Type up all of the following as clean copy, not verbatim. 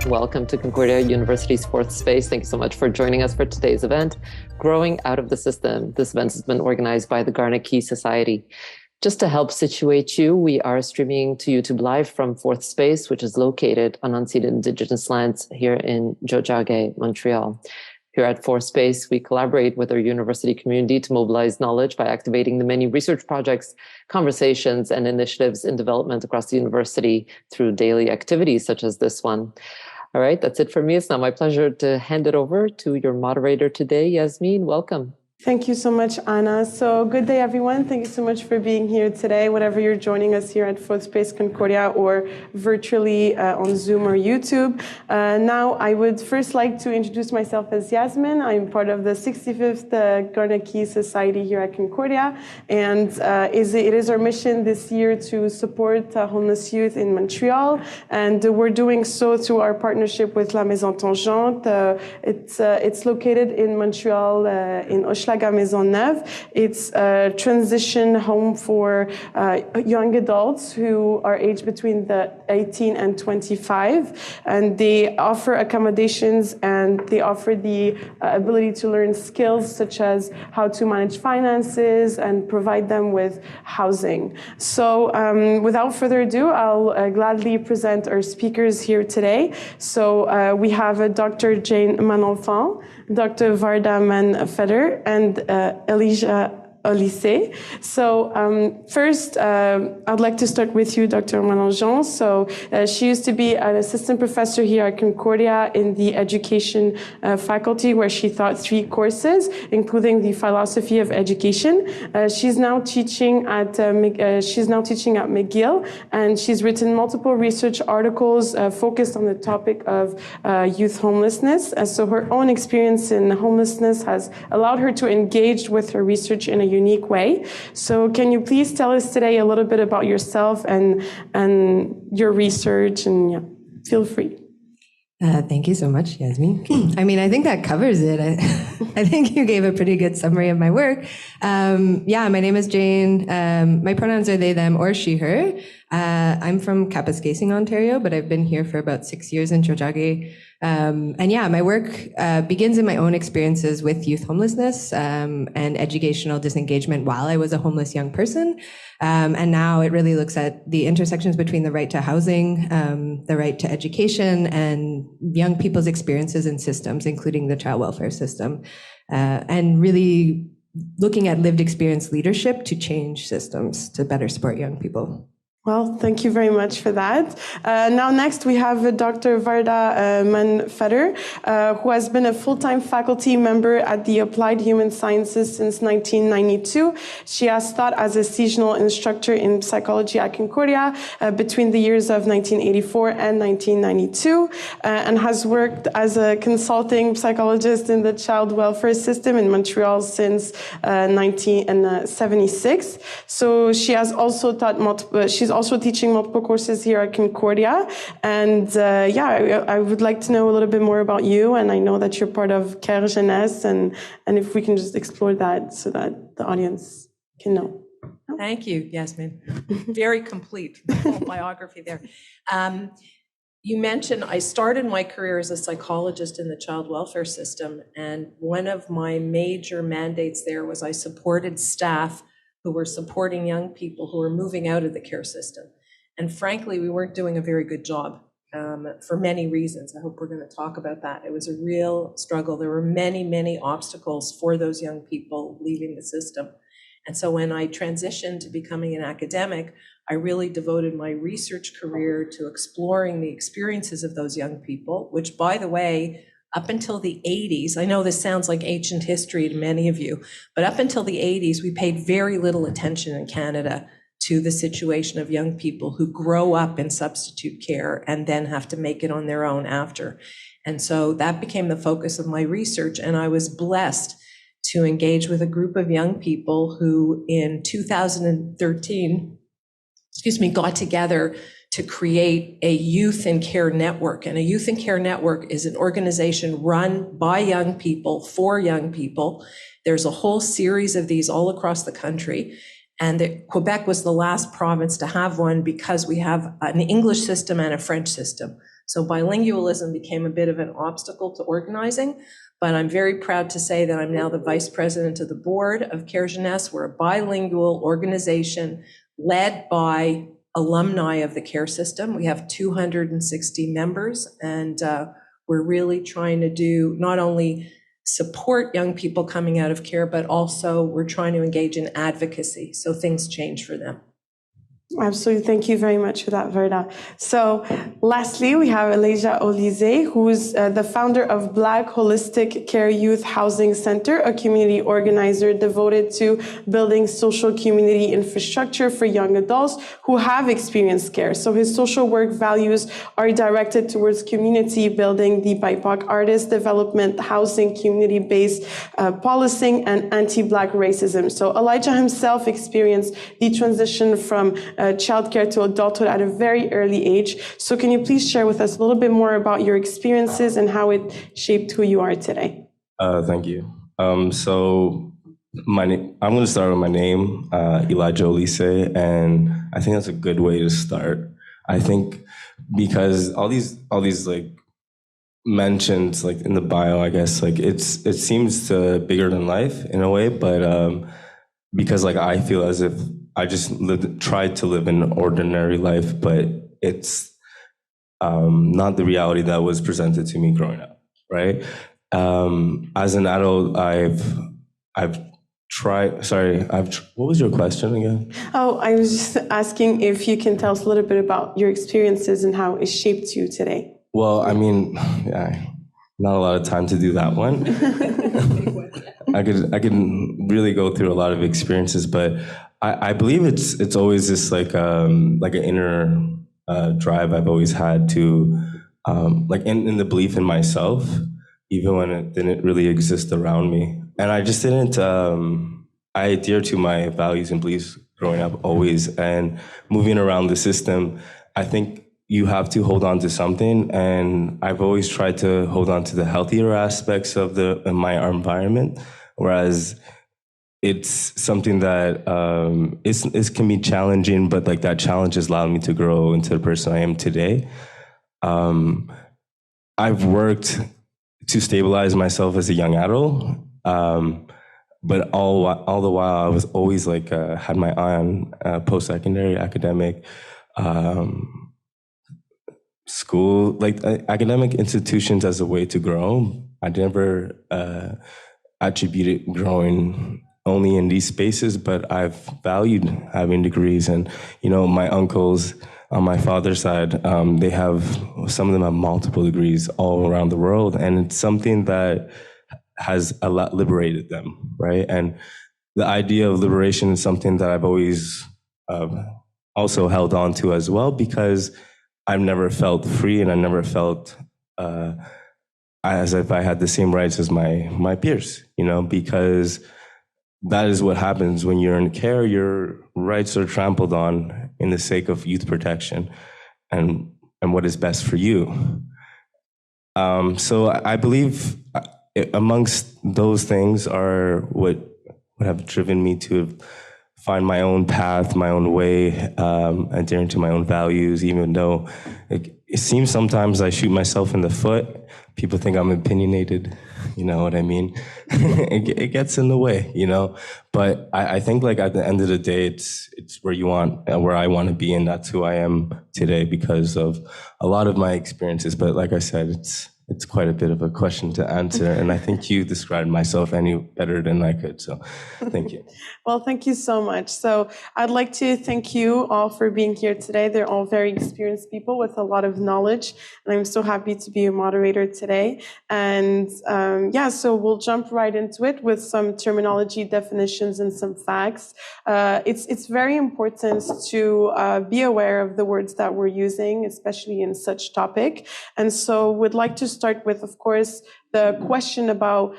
Welcome to Concordia University's Fourth Space. Thank you so much for joining us for today's event, Growing Out of the System. This event has been organized by the Garnet Key Society. Just to help situate you, we are streaming to YouTube Live from Fourth Space, which is located on unceded Indigenous lands here in Tiohtià:ke, Montreal. Here at Fourth Space, we collaborate with our university community to mobilize knowledge by activating the many research projects, conversations, and initiatives in development across the university through daily activities such as this one. All right, that's it for me. It's now my pleasure to hand it over to your moderator today, Yasmin. Welcome. Thank you so much, Anna. So good day, everyone. Thank you so much for being here today, whatever you're joining us here at Fourth Space Concordia or virtually on Zoom or YouTube. Now, I would first like to introduce myself as Yasmin. I'm part of the 65th Garnet Key Society here at Concordia, and it is our mission this year to support homeless youth in Montreal, and we're doing so through our partnership with La Maison Tangente. It's located in Montreal, in Hochelaga Maisonneuve. It's a transition home for young adults who are aged between the 18 and 25, and they offer accommodations and they offer the ability to learn skills such as how to manage finances and provide them with housing. So without further ado, I'll gladly present our speakers here today. So we have Dr. Jane Manonfant, Dr. Varda Manfeder, and Elijah Olysée. So first, I'd like to start with you, Dr. Manonfant. So she used to be an assistant professor here at Concordia in the education faculty, where she taught 3 courses, including the philosophy of education. She's now teaching at McGill, and she's written multiple research articles focused on the topic of youth homelessness. So her own experience in homelessness has allowed her to engage with her research in a unique way. So can you please tell us today a little bit about yourself and your research, and yeah, feel free. Thank you so much, Yasmin. I mean, I think that covers it. I think you gave a pretty good summary of my work. Yeah, my name is Jane. My pronouns are they, them, or she, her. I'm from Kapuskasing, Ontario, but I've been here for about 6 years in Tiohtià:ke. And yeah, my work begins in my own experiences with youth homelessness and educational disengagement while I was a homeless young person. And now it really looks at the intersections between the right to housing, the right to education, and young people's experiences in systems, including the child welfare system, and really looking at lived experience leadership to change systems to better support young people. Well, thank you very much for that. Now next we have Dr. Varda Manfeder, who has been a full-time faculty member at the Applied Human Sciences since 1992. She has taught as a seasonal instructor in psychology at Concordia between the years of 1984 and 1992, and has worked as a consulting psychologist in the child welfare system in Montreal since 1976. So she has also taught she's also teaching multiple courses here at Concordia. And yeah, I would like to know a little bit more about you. And I know that you're part of Care Jeunesse, and if we can just explore that so that the audience can know. Thank you, Yasmin. Very complete whole biography there. You mentioned I started my career as a psychologist in the child welfare system. And one of my major mandates there was I supported staff who were supporting young people who were moving out of the care system. And frankly, we weren't doing a very good job for many reasons. I hope we're going to talk about that. It was a real struggle. There were many, many obstacles for those young people leaving the system. And so when I transitioned to becoming an academic, I really devoted my research career to exploring the experiences of those young people, which, by the way, up until the 80s, I know this sounds like ancient history to many of you, but up until the 80s, we paid very little attention in Canada to the situation of young people who grow up in substitute care and then have to make it on their own after. And so that became the focus of my research, and I was blessed to engage with a group of young people who in 2013, got together to create a youth and care network. And a youth and care network is an organization run by young people for young people. There's a whole series of these all across the country. And Quebec was the last province to have one because we have an English system and a French system. So bilingualism became a bit of an obstacle to organizing, but I'm very proud to say that I'm now the vice president of the board of Care Jeunesse. We're a bilingual organization led by alumni of the care system. We have 260 members, and we're really trying to do not only support young people coming out of care, but also we're trying to engage in advocacy so things change for them. Absolutely. Thank you very much for that, Verda. So lastly, we have Elijah Olise, who's the founder of Black Holistic Care Youth Housing Center, a community organizer devoted to building social community infrastructure for young adults who have experienced care. So his social work values are directed towards community building, the BIPOC artist development, housing, community-based policing, and anti-Black racism. So Elijah himself experienced the transition from childcare to adulthood at a very early age. So can you please share with us a little bit more about your experiences and how it shaped who you are today? Thank you. So I'm going to start with my name, Elijah Olise, and I think that's a good way to start. I think because all these like mentioned like in the bio, I guess like it seems to bigger than life in a way, but because like I feel as if I just tried to live an ordinary life, but it's not the reality that was presented to me growing up, right? As an adult, I've tried. Sorry, what was your question again? Oh, I was just asking if you can tell us a little bit about your experiences and how it shaped you today. Well, I mean, yeah, not a lot of time to do that one. I could really go through a lot of experiences, but I believe it's always this like an inner drive I've always had to like in the belief in myself, even when it didn't really exist around me, and I just didn't. I adhere to my values and beliefs growing up always, and moving around the system. I think you have to hold on to something, and I've always tried to hold on to the healthier aspects of my environment, whereas it's something that it can be challenging, but like that challenge has allowed me to grow into the person I am today. I've worked to stabilize myself as a young adult, but all the while I was always like had my eye on post-secondary academic school, like academic institutions as a way to grow. I never attributed growing only in these spaces, but I've valued having degrees. And, you know, my uncles on my father's side, they have, some of them have multiple degrees all around the world. And it's something that has a lot liberated them, right? And the idea of liberation is something that I've always also held on to as well, because I've never felt free and I never felt as if I had the same rights as my peers, you know, because that is what happens when you're in care. Your rights are trampled on in the sake of youth protection and what is best for you. So I believe amongst those things are what have driven me to find my own path, my own way, adhering to my own values, even though it seems sometimes I shoot myself in the foot. People think I'm opinionated, you know what I mean? It gets in the way, you know? But I think like at the end of the day, it's where I want to be, and that's who I am today because of a lot of my experiences. But like I said, it's quite a bit of a question to answer, and I think you described myself any better than I could, so thank you. Well, thank you so much. So I'd like to thank you all for being here today. They're all very experienced people with a lot of knowledge, and I'm so happy to be your moderator today. And so we'll jump right into it with some terminology definitions and some facts. It's very important to be aware of the words that we're using, especially in such topic. And so we'd like to start with, of course, the question about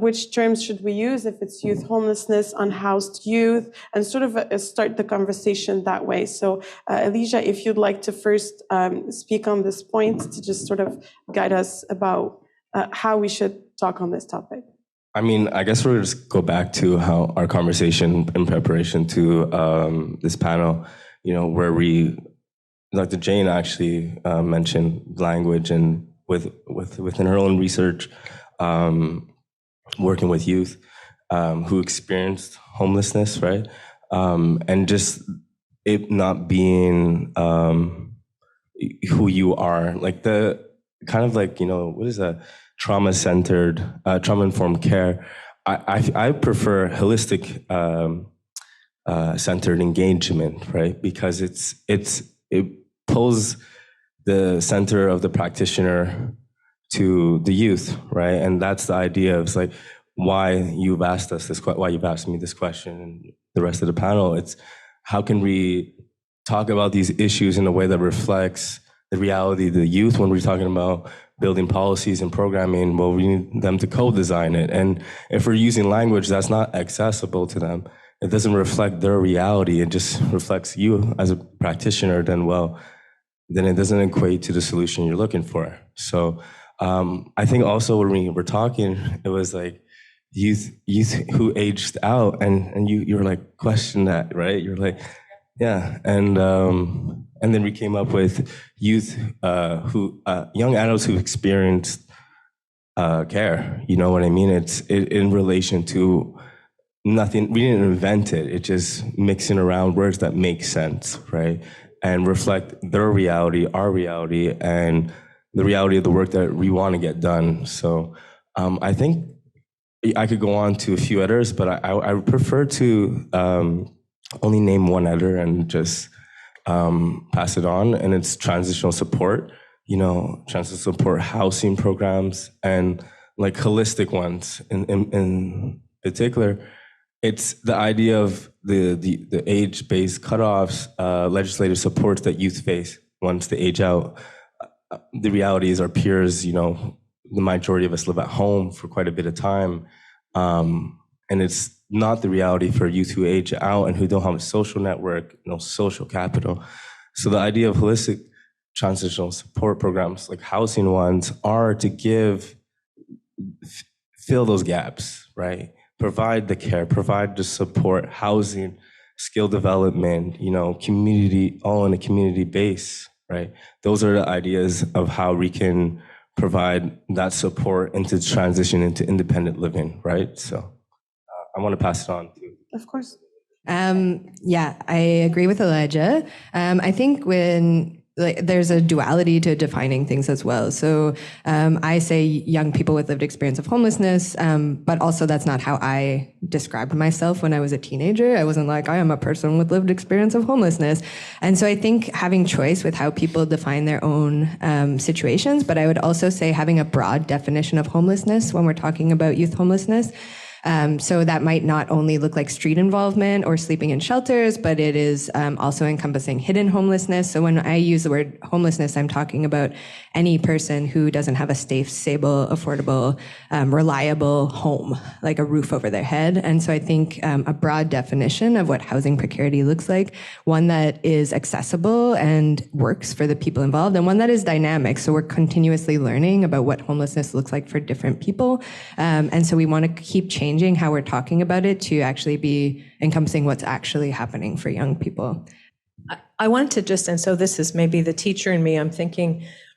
which terms should we use, if it's youth homelessness, unhoused youth, and sort of start the conversation that way. So Elijah, if you'd like to first speak on this point to just sort of guide us about how we should talk on this topic. I mean, I guess we'll just go back to how our conversation in preparation to this panel, you know, where we Dr. Jane actually mentioned language, and within her own research, working with youth who experienced homelessness, right? And just it not being who you are, like the kind of like, what is that? Trauma-centered, trauma-informed care. I prefer holistic centered engagement, right? Because it pulls the center of the practitioner to the youth, right? And that's the idea of, it's like, why you've asked us this, why you've asked me this question, and the rest of the panel. It's how can we talk about these issues in a way that reflects the reality of the youth when we're talking about building policies and programming. Well, we need them to co-design it. And if we're using language that's not accessible to them, it doesn't reflect their reality, it just reflects you as a practitioner, then it doesn't equate to the solution you're looking for. So I think also when we were talking, it was like youth who aged out, and you're like, question that, right? You're like, yeah. And then we came up with youth young adults who experienced care. You know what I mean? It's in relation to nothing. We didn't invent it. It's just mixing around words that make sense, right? And reflect their reality, our reality, and the reality of the work that we want to get done. So I think I could go on to a few others, but I would prefer to only name one other and just pass it on. And it's transitional support, transitional support housing programs, and like holistic ones in particular. It's the idea of the age-based cutoffs, legislative supports that youth face once they age out. The reality is our peers, the majority of us live at home for quite a bit of time. And it's not the reality for youth who age out and who don't have a social network, no social capital. So the idea of holistic transitional support programs, like housing ones, are to fill those gaps, right? Provide the care, provide the support, housing, skill development, community, all in a community base, right? Those are the ideas of how we can provide that support into transition into independent living, right? So I want to pass it on to. Of course. Yeah, I agree with Elijah. I think there's a duality to defining things as well. So I say young people with lived experience of homelessness, but also that's not how I described myself when I was a teenager. I wasn't like, I am a person with lived experience of homelessness. And so I think having choice with how people define their own situations, but I would also say having a broad definition of homelessness when we're talking about youth homelessness. So that might not only look like street involvement or sleeping in shelters, but it is also encompassing hidden homelessness. So when I use the word homelessness, I'm talking about any person who doesn't have a safe, stable, affordable, reliable home, like a roof over their head. And so I think a broad definition of what housing precarity looks like, one that is accessible and works for the people involved, and one that is dynamic. So we're continuously learning about what homelessness looks like for different people. And so we want to keep changing how we're talking about it to actually be encompassing what's actually happening for young people. I want to just, and so this is maybe the teacher in me, I'm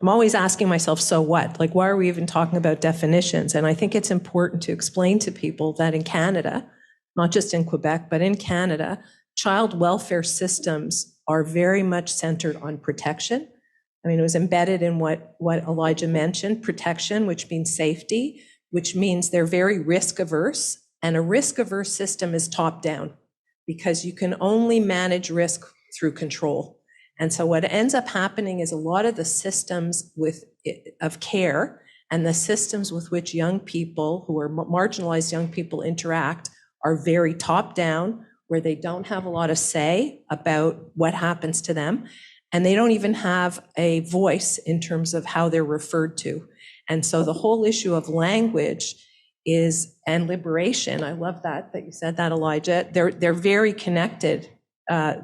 always asking myself, so what? Like, why are we even talking about definitions? And I think it's important to explain to people that in Canada, not just in Quebec, but in Canada, child welfare systems are very much centered on protection. I mean, it was embedded in what Elijah mentioned, protection, which means safety, which means they're very risk averse. And a risk averse system is top down because you can only manage risk through control. And so what ends up happening is a lot of the systems of care and the systems with which young people who are marginalized young people interact are very top down, where they don't have a lot of say about what happens to them. And they don't even have a voice in terms of how they're referred to. And so the whole issue of language and liberation, I love that you said that, Elijah, they're very connected,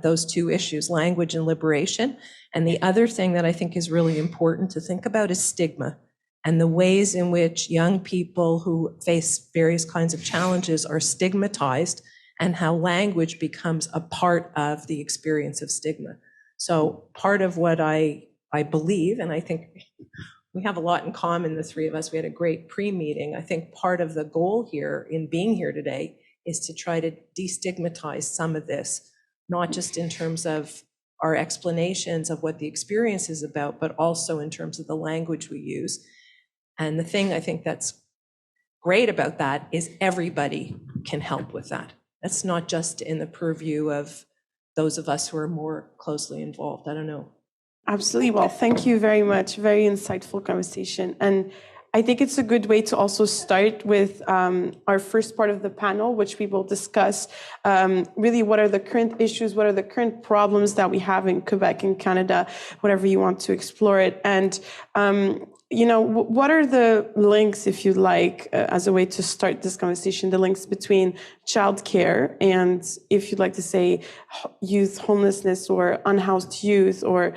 those two issues, language and liberation. And the other thing that I think is really important to think about is stigma and the ways in which young people who face various kinds of challenges are stigmatized and how language becomes a part of the experience of stigma. So part of what I believe, and I think we have a lot in common, the three of us, we had a great pre-meeting. I think part of the goal here in being here today is to try to destigmatize some of this, not just in terms of our explanations of what the experience is about, but also in terms of the language we use. And the thing I think that's great about that is everybody can help with that. That's not just in the purview of those of us who are more closely involved. I don't know. Absolutely. Well, thank you very much. Very insightful conversation. And I think it's a good way to also start with our first part of the panel, which we will discuss really what are the current issues, what are the current problems that we have in Quebec and Canada, whatever you want to explore it. And, what are the links, if you like, as a way to start this conversation, the links between childcare and, if you'd like to say, youth homelessness or unhoused youth, or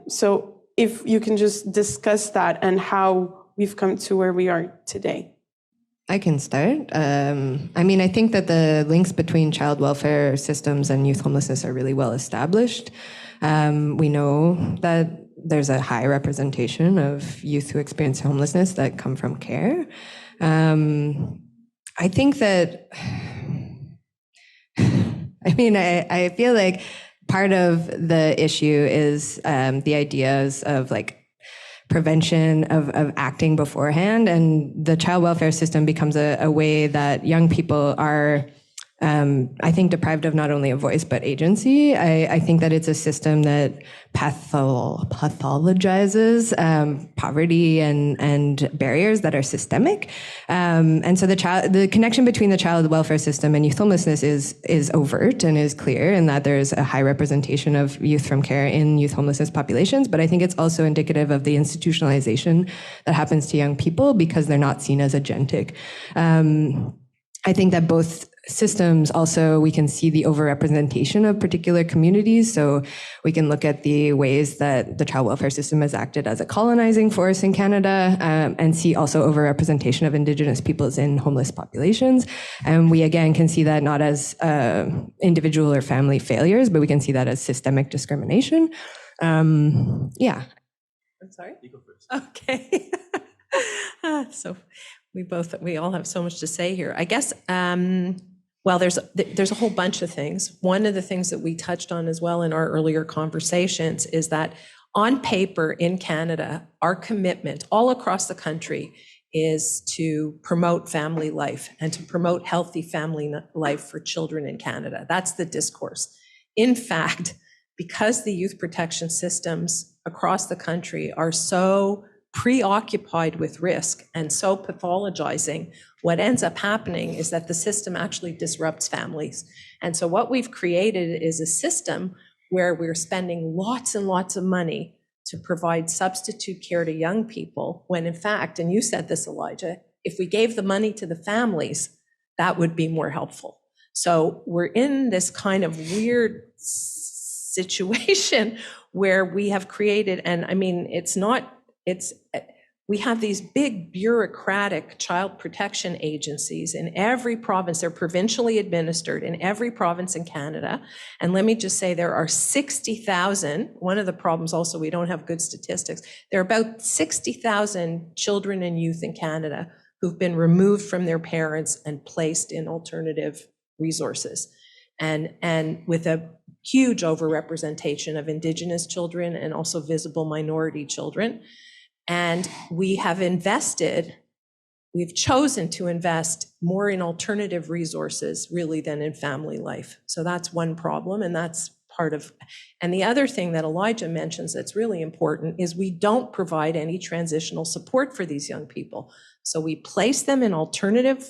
so if you can just discuss that and how we've come to where we are today. I can start. I think that the links between child welfare systems and youth homelessness are really well established. We know that there's a high representation of youth who experience homelessness that come from care. I think that, I feel like part of the issue is the ideas of like prevention of acting beforehand, and the child welfare system becomes a way that young people are I think deprived of not only a voice but agency. I think that it's a system that pathologizes poverty and barriers that are systemic. And so the connection between the child welfare system and youth homelessness is overt and is clear, in that there's a high representation of youth from care in youth homelessness populations. But I think it's also indicative of the institutionalization that happens to young people because they're not seen as agentic. I think that both systems also, we can see the overrepresentation of particular communities. So we can look at the ways that the child welfare system has acted as a colonizing force in Canada, and see also overrepresentation of Indigenous peoples in homeless populations. And we again can see that not as individual or family failures, but we can see that as systemic discrimination. I'm sorry? You go first. Okay. So we all have so much to say here. I guess, well, there's a whole bunch of things. One of the things that we touched on as well in our earlier conversations is that on paper in Canada, our commitment all across the country is to promote family life and to promote healthy family life for children in Canada. That's the discourse. In fact, because the youth protection systems across the country are so preoccupied with risk and so pathologizing, what ends up happening is that the system actually disrupts families. And so what we've created is a system where we're spending lots and lots of money to provide substitute care to young people, when in fact, and you said this, Elijah, if we gave the money to the families, that would be more helpful. So we're in this kind of weird situation where we have created, and I mean, we have these big bureaucratic child protection agencies in every province. They're provincially administered in every province in Canada. And let me just say, there are 60,000. One of the problems also, we don't have good statistics. There are about 60,000 children and youth in Canada who've been removed from their parents and placed in alternative resources. And with a huge overrepresentation of Indigenous children and also visible minority children. And we've chosen to invest more in alternative resources really than in family life. So that's one problem, and that's part of, and the other thing that Elijah mentions that's really important is we don't provide any transitional support for these young people. So we place them in alternative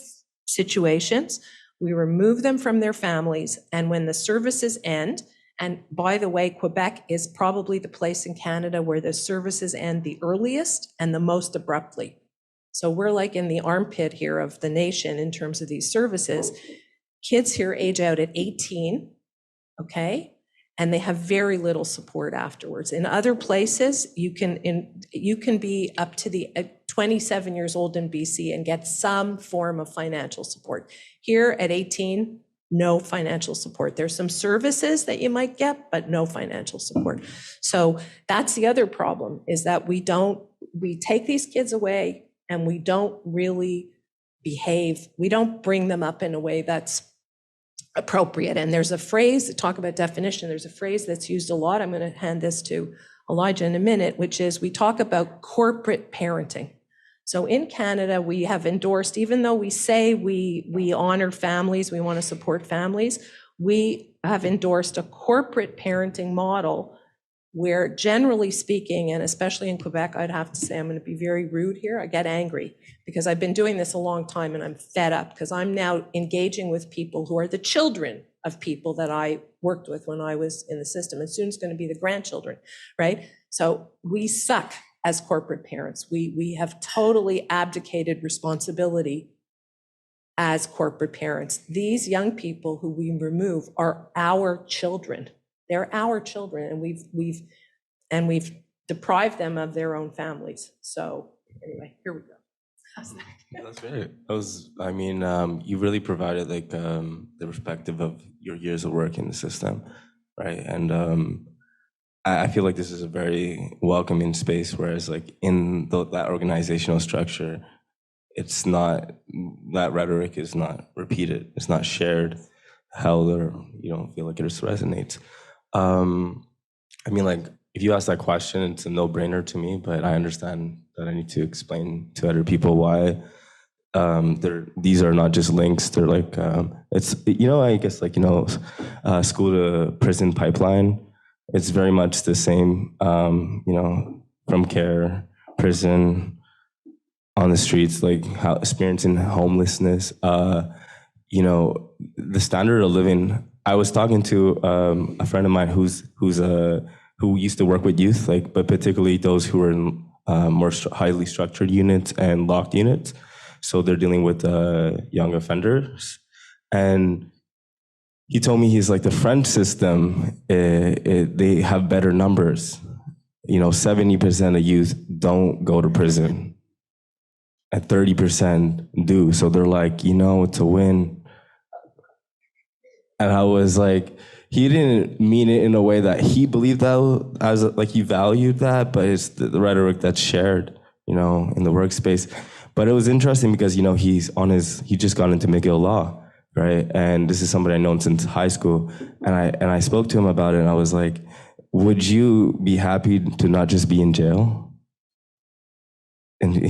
situations, we remove them from their families, and when the services end, and by the way, Quebec is probably the place in Canada where the services end the earliest and the most abruptly. So we're like in the armpit here of the nation in terms of these services. Kids here age out at 18, okay? And they have very little support afterwards. In other places, you can be up to the 27 years old in BC and get some form of financial support. Here at 18, no financial support. There's some services that you might get, but no financial support. So that's the other problem, is that we take these kids away and we don't really behave. We don't bring them up in a way that's appropriate. And there's a phrase, talk about definition, there's a phrase that's used a lot. I'm going to hand this to Elijah in a minute, which is we talk about corporate parenting. So in Canada, we have endorsed, even though we say we honor families, we want to support families, we have endorsed a corporate parenting model where, generally speaking, and especially in Quebec, I'd have to say, I'm going to be very rude here, I get angry because I've been doing this a long time and I'm fed up because I'm now engaging with people who are the children of people that I worked with when I was in the system, and soon it's going to be the grandchildren, right? So we suck as corporate parents. We have totally abdicated responsibility as corporate parents. These young people who we remove are our children. They're our children, and we've deprived them of their own families. So anyway, here we go. That's great. You really provided the perspective of your years of work in the system, right? And I feel like this is a very welcoming space, whereas like in that organizational structure, it's not, that rhetoric is not repeated, it's not shared, held, or you don't feel like it resonates. If you ask that question, it's a no-brainer to me, but I understand that I need to explain to other people why these are not just links. They're like, school to prison pipeline. It's very much the same, from care, prison, on the streets, like how experiencing homelessness, the standard of living. I was talking to a friend of mine who used to work with youth, but particularly those who are in more highly structured units and locked units. So they're dealing with young offenders. And he told me, he's like, the French system, they have better numbers. 70% of youth don't go to prison, and 30% do. So they're like, it's a win. And I was like, he didn't mean it in a way that he believed that, as like he valued that, but it's the rhetoric that's shared, in the workspace. But it was interesting because, he just got into McGill Law, right? And this is somebody I've known since high school. And I spoke to him about it, and I was like, would you be happy to not just be in jail? And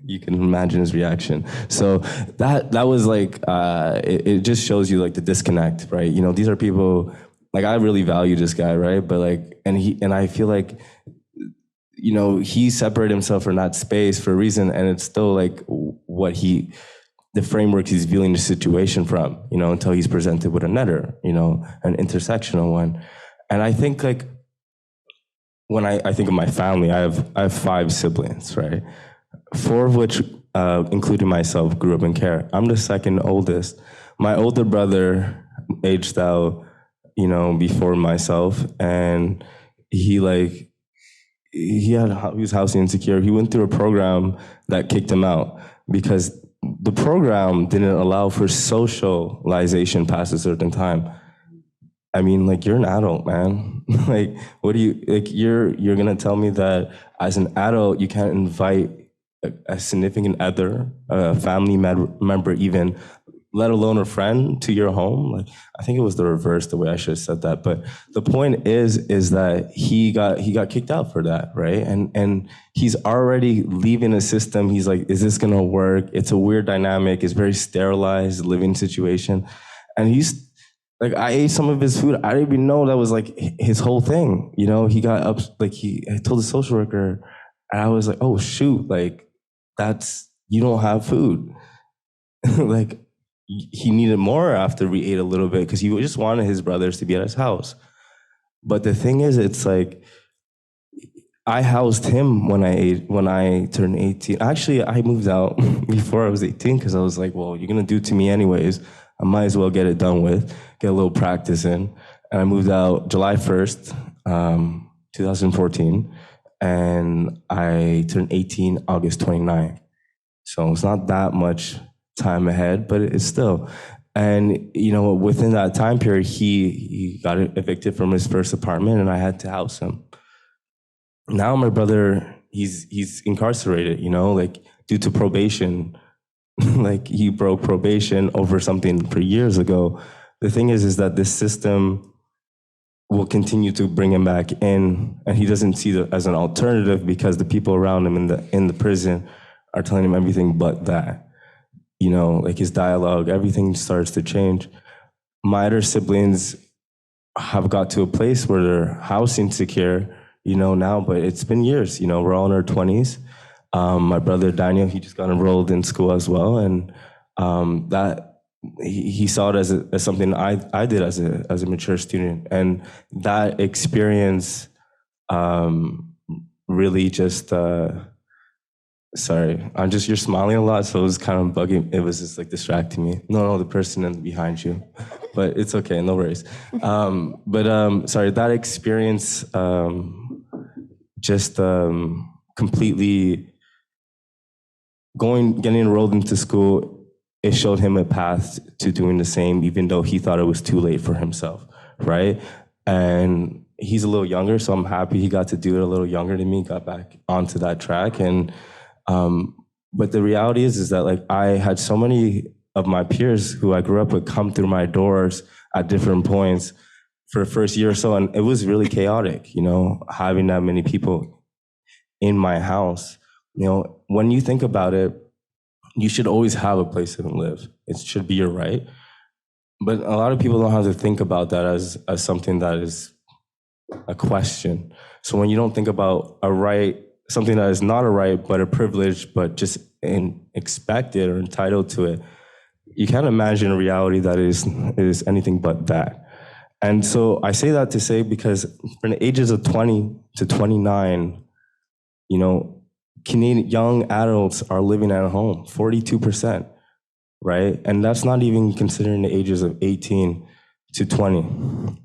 you can imagine his reaction. So that was like, it just shows you like the disconnect, right? These are people, like, I really value this guy, right? But like, and I feel like, he separated himself from that space for a reason, and it's still like the framework he's viewing the situation from, until he's presented with another, an intersectional one. And I think like, when I think of my family, I have 5 siblings, right? 4 of which, including myself, grew up in care. I'm the second oldest. My older brother aged out, before myself, and he was housing insecure. He went through a program that kicked him out because the program didn't allow for socialization past a certain time. I mean, like, you're an adult, man. Like, what do you, like, you're gonna tell me that as an adult, you can't invite a significant other, a family member even, let alone a friend, to your home? Like, I think it was the reverse, the way I should have said that. But the point is that he got kicked out for that, right? And he's already leaving a system. He's like, is this gonna work? It's a weird dynamic. It's very sterilized living situation. And he's, like, I ate some of his food. I didn't even know that was like his whole thing. He got up, like, I told the social worker, and I was like, oh shoot, like, you don't have food. Like, he needed more after we ate a little bit, because he just wanted his brothers to be at his house. But the thing is, it's like, I housed him when I turned 18. Actually, I moved out before I was 18, because I was like, well, you're gonna do it to me anyways. I might as well get it done with, get a little practice in. And I moved out July 1st, 2014, and I turned 18 August 29th. So it's not that much time ahead, but it's still. And, within that time period, he got evicted from his first apartment and I had to house him. Now my brother, he's incarcerated, like due to probation. Like he broke probation over something 3 years ago. The thing is that this system will continue to bring him back in, and he doesn't see it as an alternative because the people around him in the prison are telling him everything but that. Like his dialogue, everything starts to change. My other siblings have got to a place where they're housing secure, now, but it's been years. We're all in our 20s. My brother Daniel, he just got enrolled in school as well, and that he saw it as something I did as a mature student, and that experience really just. Sorry, you're smiling a lot, so it was kind of bugging. It was just like distracting me. No, the person behind you, but it's okay, no worries. Sorry, that experience just completely getting enrolled into school, it showed him a path to doing the same, even though he thought it was too late for himself, right? And he's a little younger, so I'm happy he got to do it a little younger than me, got back onto that track. And but the reality is that like I had so many of my peers who I grew up with come through my doors at different points for the first year or so, and it was really chaotic, having that many people in my house. When you think about it, you should always have a place to live. It should be your right. But a lot of people don't have to think about that as something that is a question. So when you don't think about a right, something that is not a right, but a privilege, but just expected or entitled to it, you can't imagine a reality that is anything but that. And so I say that to say because from the ages of 20 to 29, Canadian young adults are living at home, 42%, right? And that's not even considering the ages of 18 to 20.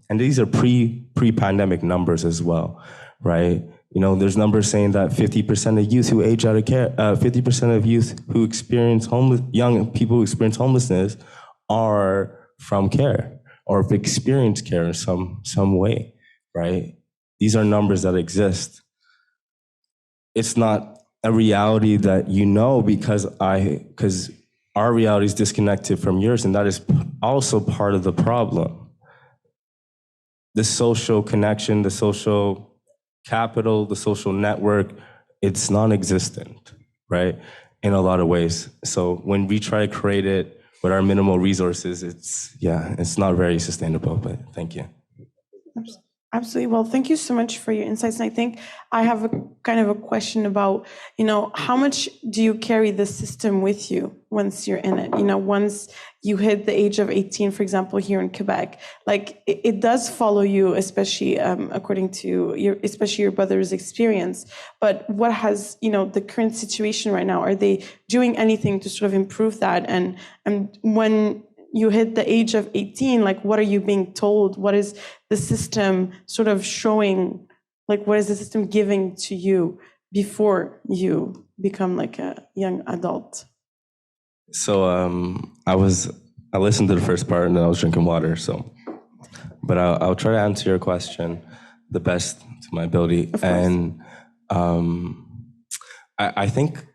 And these are pre-pandemic numbers as well, right? There's numbers saying that 50% of youth who age out of care, 50% of youth who experience young people who experience homelessness are from care or have experienced care in some way, right? These are numbers that exist. It's not a reality that because our reality is disconnected from yours, and that is also part of the problem. The social connection, the social capital, the social network, it's non-existent, right? In a lot of ways. So when we try to create it with our minimal resources, it's not very sustainable, but thank you. Absolutely. Well, thank you so much for your insights. And I think I have a kind of a question about, how much do you carry the system with you once you're in it? Once you hit the age of 18, for example, here in Quebec, like it does follow you, especially according to your brother's experience. But what has, the current situation right now? Are they doing anything to sort of improve that? And when you hit the age of 18, like what are you being told? What is the system sort of showing? Like what is the system giving to you before you become like a young adult? So I listened to the first part and then I was drinking water. But I'll try to answer your question the best to my ability. And I think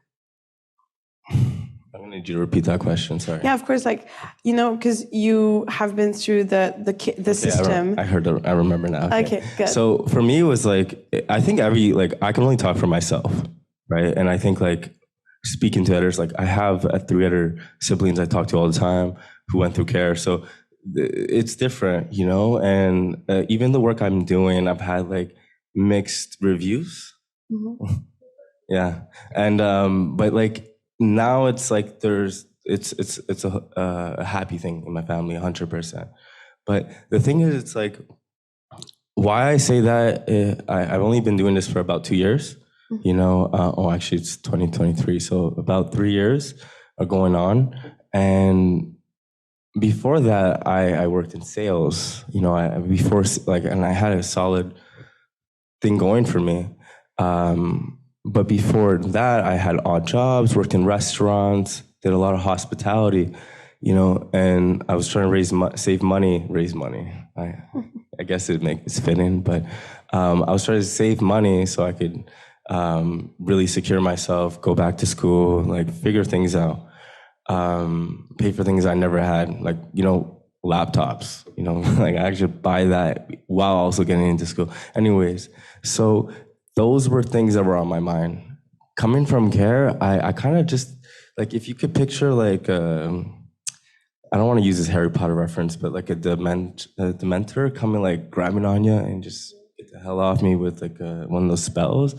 I'm gonna need you to repeat that question. Sorry. Yeah, of course. Like, because you have been through the system. I remember now. Okay, good. So for me, it was like, I think I can only talk for myself, right? And I think like speaking to others, like I have 3 other siblings I talk to all the time who went through care. So it's different, and even the work I'm doing, I've had like mixed reviews. Mm-hmm. Yeah. And, but like, now it's like it's a happy thing in my family, 100%. But the thing is, it's like, why I say that, I've only been doing this for about 2 years, actually it's 2023. So about 3 years are going on. And before that, I worked in sales, and I had a solid thing going for me. But before that, I had odd jobs, worked in restaurants, did a lot of hospitality. and I was trying to save money, raise money. I guess it's fitting, but I was trying to save money so I could really secure myself, go back to school, like figure things out, pay for things I never had, like, laptops, like I actually buy that while also getting into school. Anyways, so those were things that were on my mind. Coming from care, I kind of just, like, if you could picture like, I don't want to use this Harry Potter reference, but like a dementor coming, like grabbing on you and just get the hell off me with like one of those spells.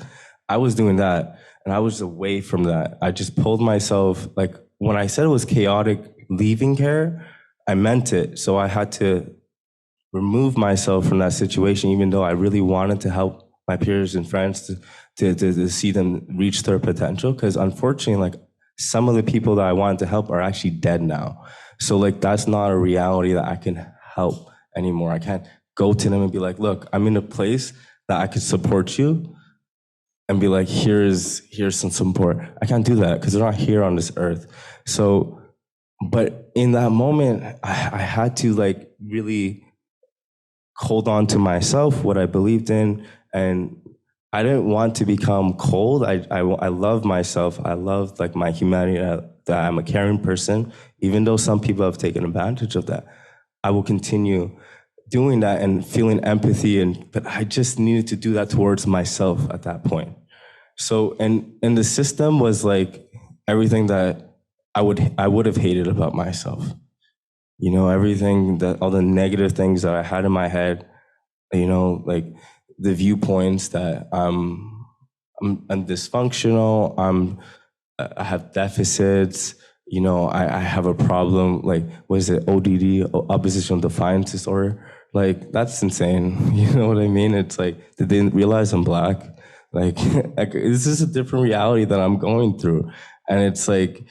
I was doing that, and I was away from that. I just pulled myself, like when I said it was chaotic leaving care, I meant it. So I had to remove myself from that situation, even though I really wanted to help my peers and friends to see them reach their potential. Because unfortunately, like some of the people that I wanted to help are actually dead now. So like that's not a reality that I can help anymore. I can't go to them and be like, look, I'm in a place that I could support you and be like, here's some support. I can't do that because they're not here on this earth. So, but in that moment, I had to like really hold on to myself, what I believed in, and I didn't want to become cold. I love myself. I love like my humanity, that I'm a caring person, even though some people have taken advantage of that. I will continue doing that and feeling empathy, but I just needed to do that towards myself at that point. So, and the system was like everything that I would have hated about myself. Everything all the negative things that I had in my head, like the viewpoints that I'm dysfunctional, I have deficits, I have a problem, like, what is it, ODD, oppositional defiance disorder? Like, that's insane. You know what I mean? It's like, did they realize I'm Black? Like, this is a different reality that I'm going through. And it's like,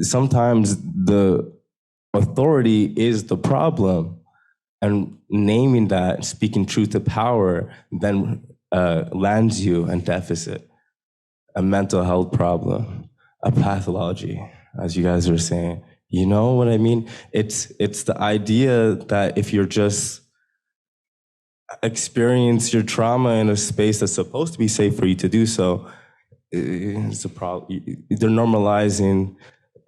sometimes the authority is the problem. And naming that, speaking truth to power, then lands you in deficit, a mental health problem, a pathology, as you guys were saying. You know what I mean? It's the idea that if you're just experience your trauma in a space that's supposed to be safe for you to do so, it's a problem. They're normalizing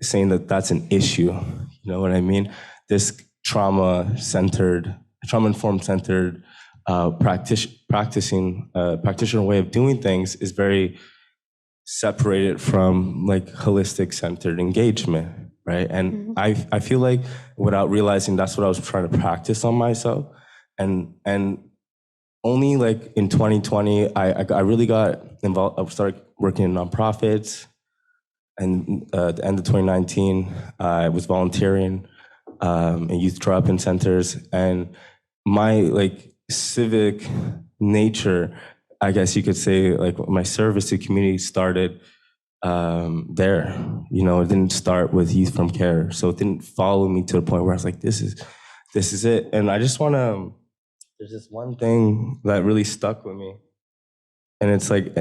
saying that that's an issue. You know what I mean? This trauma-informed centered practitioner way of doing things is very separated from like holistic centered engagement, right? And I feel like without realizing that's what I was trying to practice on myself, and only like in 2020 I really got involved. I started working in nonprofits, and at the end of 2019 I was volunteering in youth drop-in centers, and my like civic nature, I guess you could say, like my service to community started there. It didn't start with youth from care, so it didn't follow me to the point where I was like, this is it. And I just want to, there's this one thing that really stuck with me, and it's like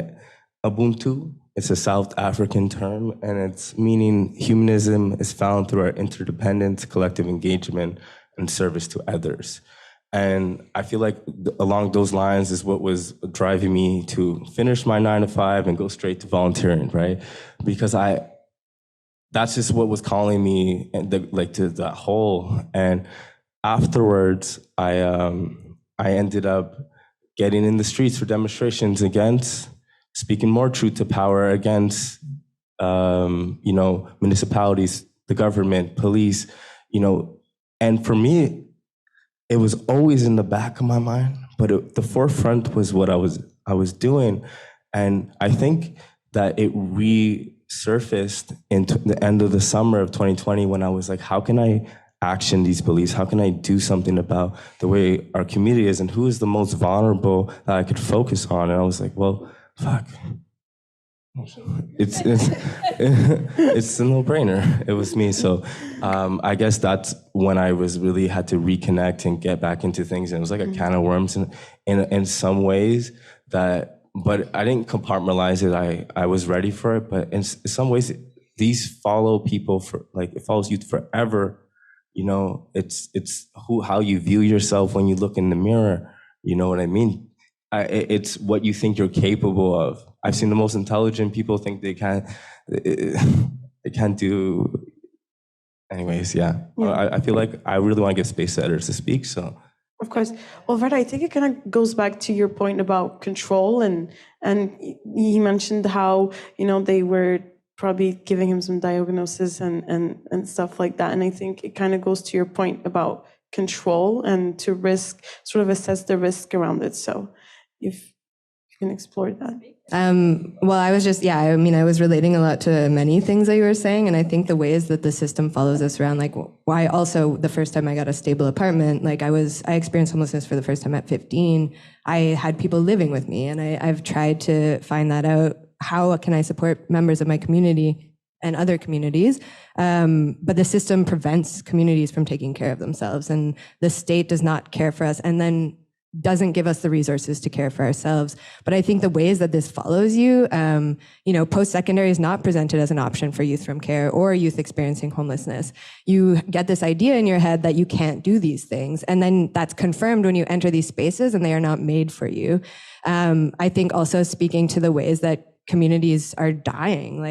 Ubuntu. It's a South African term, and it's meaning humanism is found through our interdependence, collective engagement, and service to others. And I feel like along those lines is what was driving me to finish my 9 to 5 and go straight to volunteering, right? Because that's just what was calling me, to that whole. And afterwards, I ended up getting in the streets for demonstrations against, speaking more truth to power against, municipalities, the government, police, and for me, it was always in the back of my mind, but the forefront was what I was doing. And I think that it resurfaced in the end of the summer of 2020 when I was like, how can I action these beliefs? How can I do something about the way our community is, and who is the most vulnerable that I could focus on? And I was like, well, fuck. It's a no-brainer. It was me. So I guess that's when I really had to reconnect and get back into things. And it was like a can of worms in some ways but I didn't compartmentalize it. I was ready for it. But in some ways, these follow people it follows you forever. it's how you view yourself when you look in the mirror. You know what I mean? It's what you think you're capable of. I've seen the most intelligent people think they can't do. Anyways, yeah. I feel like I really want to get space setters to speak. So. Of course. Well, Verda, I think it kind of goes back to your point about control, and he mentioned how, they were probably giving him some diagnosis and stuff like that. And I think it kind of goes to your point about control and to sort of assess the risk around it. So if you can explore that. Well, I was I was relating a lot to many things that you were saying. And I think the ways that the system follows us around, like why also the first time I got a stable apartment, like I experienced homelessness for the first time at 15. I had people living with me, and I've tried to find that out. How can I support members of my community and other communities? But the system prevents communities from taking care of themselves, and the state does not care for us. And then doesn't give us the resources to care for ourselves. But I think the ways that this follows you, post-secondary is not presented as an option for youth from care or youth experiencing homelessness. You get this idea in your head that you can't do these things. And then that's confirmed when you enter these spaces and they are not made for you. I think also speaking to the ways that communities are dying,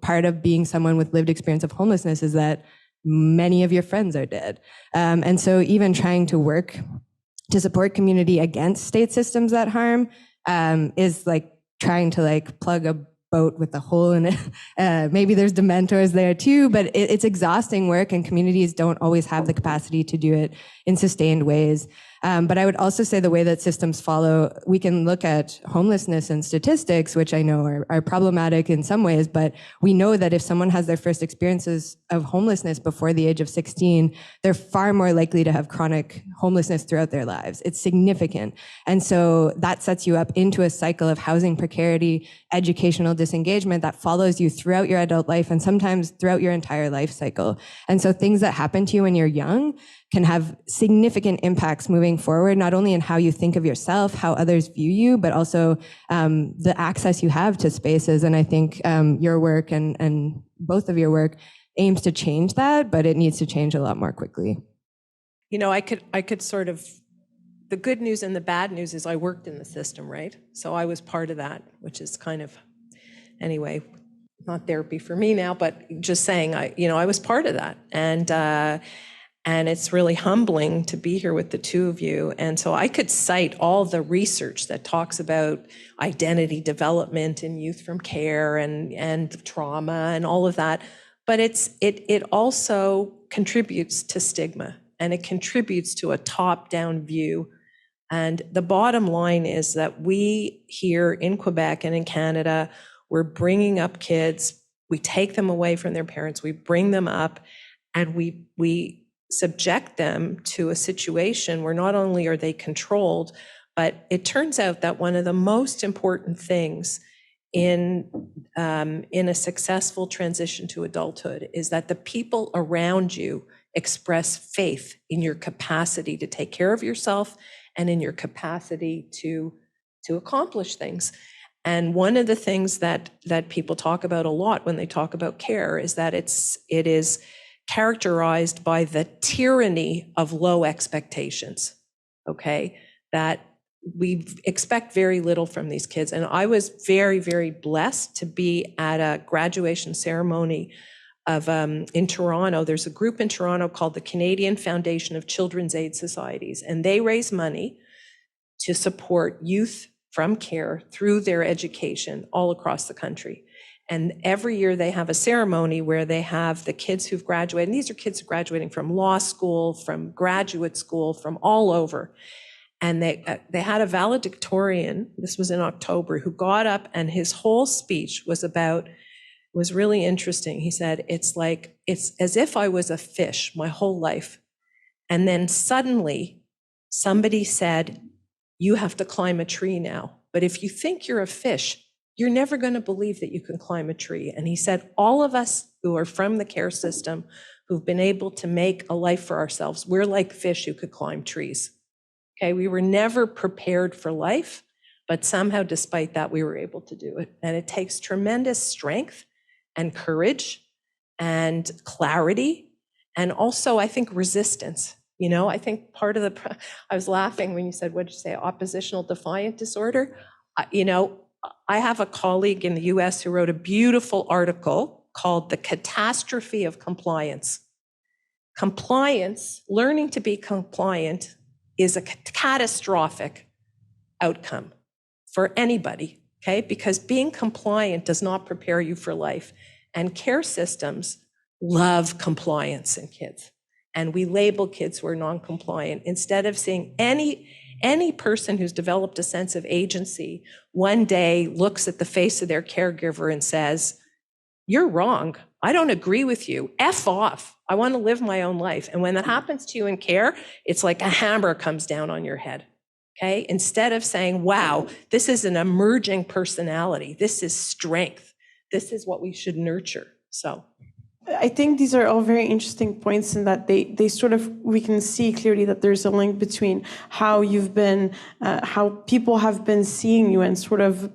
part of being someone with lived experience of homelessness is that many of your friends are dead. And so even trying to work to support community against state systems that harm is like trying to plug a boat with a hole in it. Maybe there's dementors there too, but it's exhausting work, and communities don't always have the capacity to do it in sustained ways. But I would also say the way that systems follow, we can look at homelessness and statistics, which I know are problematic in some ways, but we know that if someone has their first experiences of homelessness before the age of 16, they're far more likely to have chronic homelessness throughout their lives. It's significant. And so that sets you up into a cycle of housing precarity, educational disengagement that follows you throughout your adult life and sometimes throughout your entire life cycle. And so things that happen to you when you're young can have significant impacts moving forward, not only in how you think of yourself, how others view you, but also the access you have to spaces. And I think your work and both of your work aims to change that, but it needs to change a lot more quickly. I could sort of, the good news and the bad news is I worked in the system, right? So I was part of that, which is kind of, anyway, not therapy for me now, but just saying, I was part of that. And it's really humbling to be here with the two of you. And so I could cite all the research that talks about identity development in youth from care and trauma and all of that. But it also contributes to stigma, and it contributes to a top-down view. And the bottom line is that we here in Quebec and in Canada, we're bringing up kids, we take them away from their parents, we bring them up, and we subject them to a situation where not only are they controlled, but it turns out that one of the most important things in a successful transition to adulthood is that the people around you express faith in your capacity to take care of yourself and in your capacity to accomplish things. And one of the things that people talk about a lot when they talk about care is that it is characterized by the tyranny of low expectations, okay? That we expect very little from these kids. And I was very, very blessed to be at a graduation ceremony of in Toronto. There's a group in Toronto called the Canadian Foundation of Children's Aid Societies, and they raise money to support youth from care through their education all across the country. And every year they have a ceremony where they have the kids who've graduated. And these are kids graduating from law school, from graduate school, from all over. And they had a valedictorian, this was in October, who got up and his whole speech was really interesting. He said, it's as if I was a fish my whole life. And then suddenly somebody said, you have to climb a tree now. But if you think you're a fish, you're never going to believe that you can climb a tree. And he said, all of us who are from the care system, who've been able to make a life for ourselves, we're like fish who could climb trees. Okay, we were never prepared for life, but somehow despite that, we were able to do it. And it takes tremendous strength and courage and clarity And also, I think resistance. I think part of I was laughing when you said, what did you say, oppositional defiant disorder? I have a colleague in the US who wrote a beautiful article called The Catastrophe of Compliance. Compliance, learning to be compliant, is a catastrophic outcome for anybody, okay? Because being compliant does not prepare you for life. And care systems love compliance in kids. And we label kids who are non-compliant instead of seeing any person who's developed a sense of agency one day looks at the face of their caregiver and says, "You're wrong. I don't agree with you. F off. I want to live my own life." And when that happens to you in care, it's like a hammer comes down on your head. Okay? Instead of saying, wow, this is an emerging personality. This is strength. This is what we should nurture. So I think these are all very interesting points in that they sort of, we can see clearly that there's a link between how you've been, how people have been seeing you and sort of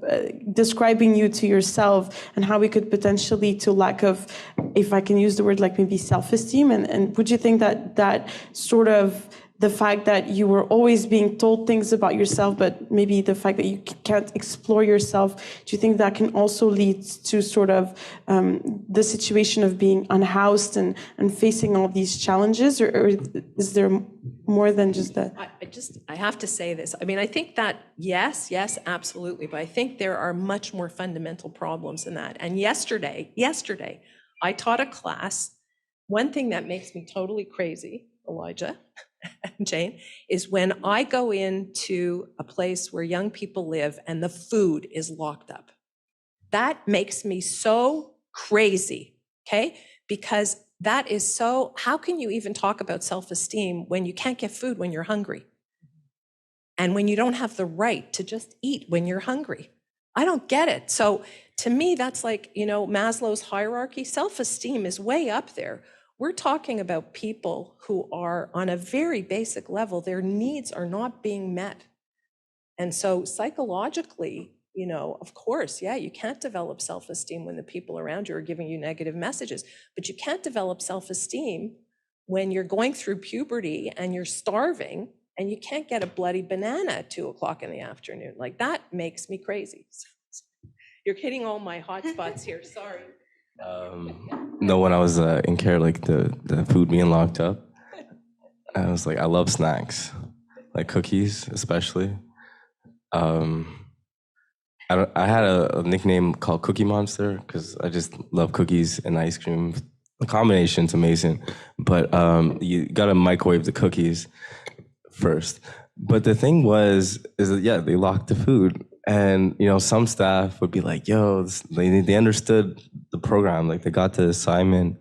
describing you to yourself, and how we could potentially lead to lack of, if I can use the word, like maybe self-esteem. And would you think that sort of the fact that you were always being told things about yourself, but maybe the fact that you can't explore yourself, do you think that can also lead to sort of the situation of being unhoused and facing all these challenges, or is there more than just that? I have to say this. I mean, I think that yes, absolutely. But I think there are much more fundamental problems than that. And yesterday, I taught a class. One thing that makes me totally crazy, Elijah and Jane, is when I go into a place where young people live and the food is locked up. That makes me so crazy, okay? Because that is so, how can you even talk about self-esteem when you can't get food when you're hungry? And when you don't have the right to just eat when you're hungry? I don't get it. So to me, that's like, Maslow's hierarchy. Self-esteem is way up there. We're talking about people who are on a very basic level, their needs are not being met. And so psychologically, of course, yeah, you can't develop self-esteem when the people around you are giving you negative messages, but you can't develop self-esteem when you're going through puberty and you're starving and you can't get a bloody banana at 2:00 in the afternoon. Like, that makes me crazy. You're hitting all my hot spots here, sorry. No, when I was in care, like the food being locked up, I was like, I love snacks, like cookies especially. I had a nickname called Cookie Monster because I just love cookies and ice cream. The combination's amazing, but you gotta microwave the cookies first. But the thing is that, yeah, they locked the food. And, some staff would be like, yo, they understood the program. Like, they got the assignment.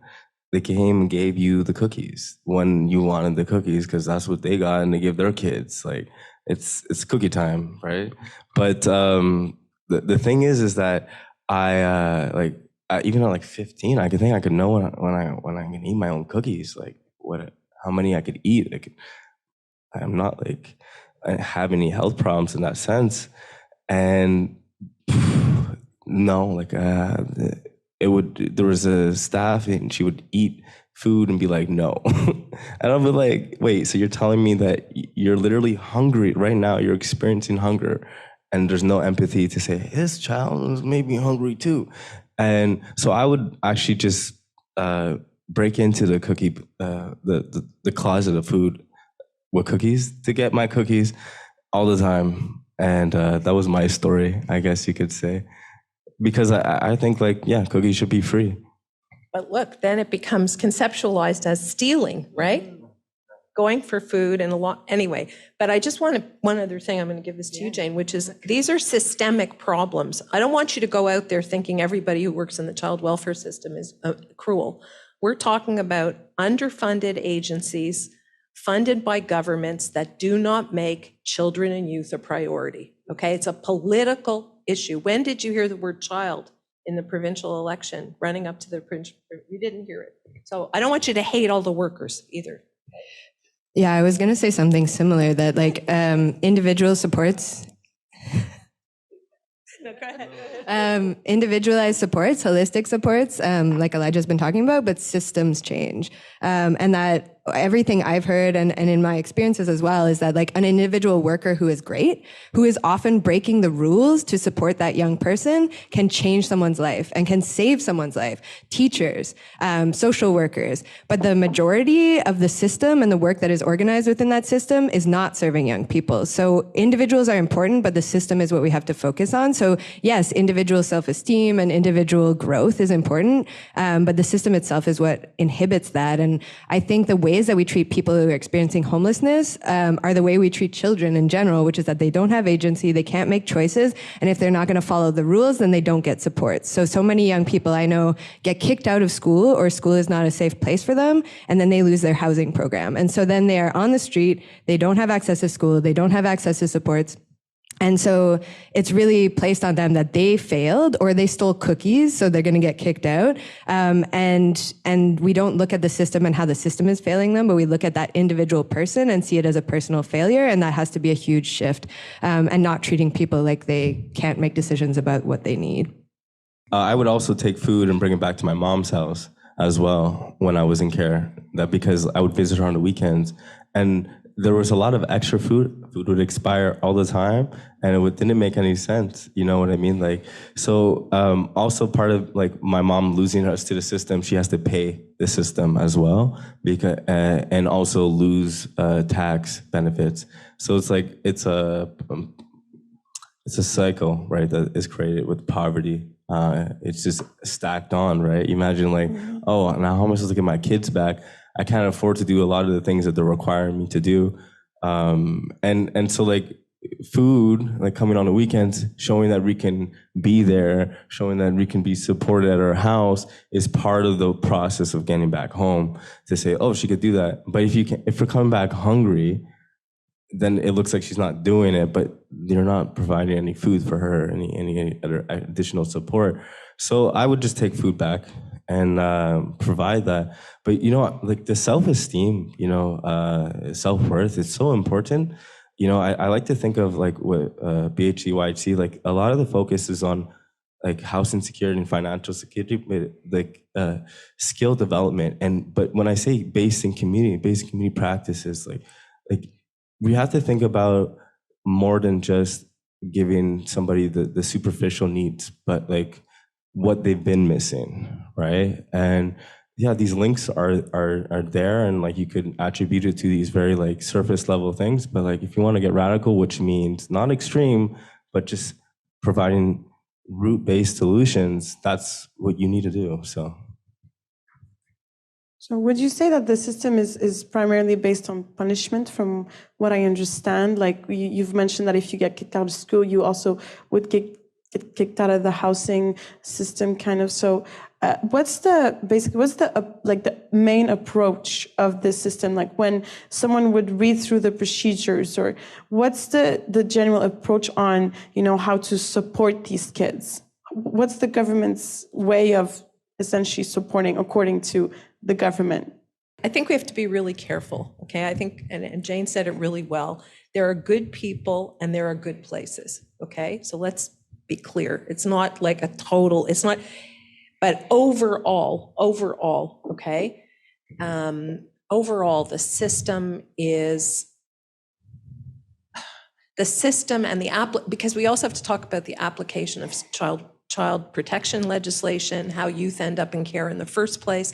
They came and gave you the cookies when you wanted the cookies because that's what they got and they give their kids. Like, it's cookie time, right? But the thing is that even at like 15, I could know when I can eat my own cookies, like how many I could eat. I'm not like, I don't have any health problems in that sense. And no, like there was a staff and she would eat food and be like, no. And I'll be like, wait, so you're telling me that you're literally hungry right now, you're experiencing hunger, and there's no empathy to say, this child may be hungry too. And so I would actually just break into the cookie, the closet of food with cookies to get my cookies all the time. And that was my story, I guess you could say. Because I think, like, yeah, cookies should be free. But look, then it becomes conceptualized as stealing, right? Going for food and anyway. But I just want one other thing, I'm going to give this to you, Jane, which is these are systemic problems. I don't want you to go out there thinking everybody who works in the child welfare system is cruel. We're talking about underfunded agencies funded by governments that do not make children and youth a priority, okay? It's a political issue. When did you hear the word child in the provincial election running up to the provincial? You didn't hear it. So I don't want you to hate all the workers either. Yeah, I was going to say something similar, that like individual supports. No, go ahead. Individualized supports, holistic supports, like Elijah's been talking about, but systems change. And that everything I've heard and in my experiences as well is that like an individual worker who is great, who is often breaking the rules to support that young person, can change someone's life and can save someone's life. Teachers, social workers. But the majority of the system and the work that is organized within that system is not serving young people. So individuals are important, but the system is what we have to focus on. So yes, individual self-esteem and individual growth is important, but the system itself is what inhibits that. And I think the ways that we treat people who are experiencing homelessness are the way we treat children in general, which is that they don't have agency, they can't make choices, and if they're not going to follow the rules, then they don't get support. So many young people I know get kicked out of school, or school is not a safe place for them, and then they lose their housing program. And so then they are on the street, they don't have access to school, they don't have access to supports. And so it's really placed on them that they failed or they stole cookies, so they're going to get kicked out. And we don't look at the system and how the system is failing them, but we look at that individual person and see it as a personal failure. And that has to be a huge shift, and not treating people like they can't make decisions about what they need. I would also take food and bring it back to my mom's house as well when I was in care, that because I would visit her on the weekends, and there was a lot of extra food. Food would expire all the time, and didn't make any sense. You know what I mean? Like, so also part of like my mom losing us to the system, she has to pay the system as well, because and also lose tax benefits. So it's like it's a cycle, right, that is created with poverty. It's just stacked on, right? Imagine like, oh, now how am I supposed to get my kids back? I can't afford to do a lot of the things that they're requiring me to do. And so like food, like coming on the weekends, showing that we can be there, showing that we can be supported at our house is part of the process of getting back home, to say, oh, she could do that. But if you're coming back hungry, then it looks like she's not doing it, but you're not providing any food for her, any other additional support. So I would just take food back and provide that. But you know, like the self-esteem, you know, self-worth is so important. You know, I like to think of like what BHC, YHC, like a lot of the focus is on like housing security and financial security, but like skill development. But when I say basic community practices, like we have to think about more than just giving somebody the superficial needs, but like what they've been missing, right? And yeah, these links are there, and like you could attribute it to these very like surface level things. But like if you want to get radical, which means not extreme, but just providing root-based solutions, that's what you need to do. So would you say that the system is primarily based on punishment, from what I understand? Like you've mentioned that if you get kicked out of school, you also would get kicked out of the housing system, kind of. So what's the main approach of this system? Like when someone would read through the procedures, or what's the general approach on, you know, how to support these kids? What's the government's way of essentially supporting according to the government? I think we have to be really careful, okay? I think, and Jane said it really well, there are good people and there are good places, okay? So let's be clear. It's not like a total, it's not, but overall, okay? Overall, the system and because we also have to talk about the application of child protection legislation, how youth end up in care in the first place.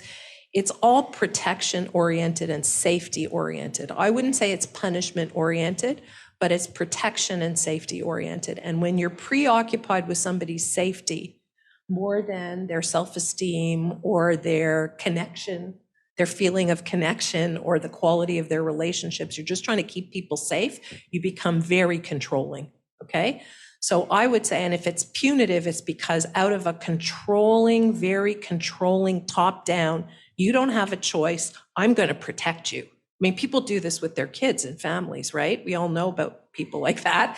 It's all protection oriented and safety oriented. I wouldn't say it's punishment oriented, but it's protection and safety oriented. And when you're preoccupied with somebody's safety more than their self-esteem or their connection, their feeling of connection or the quality of their relationships, you're just trying to keep people safe, you become very controlling, okay? So I would say, and if it's punitive, it's because out of a controlling, very controlling top down, you don't have a choice, I'm going to protect you. I mean, people do this with their kids and families, right? We all know about people like that.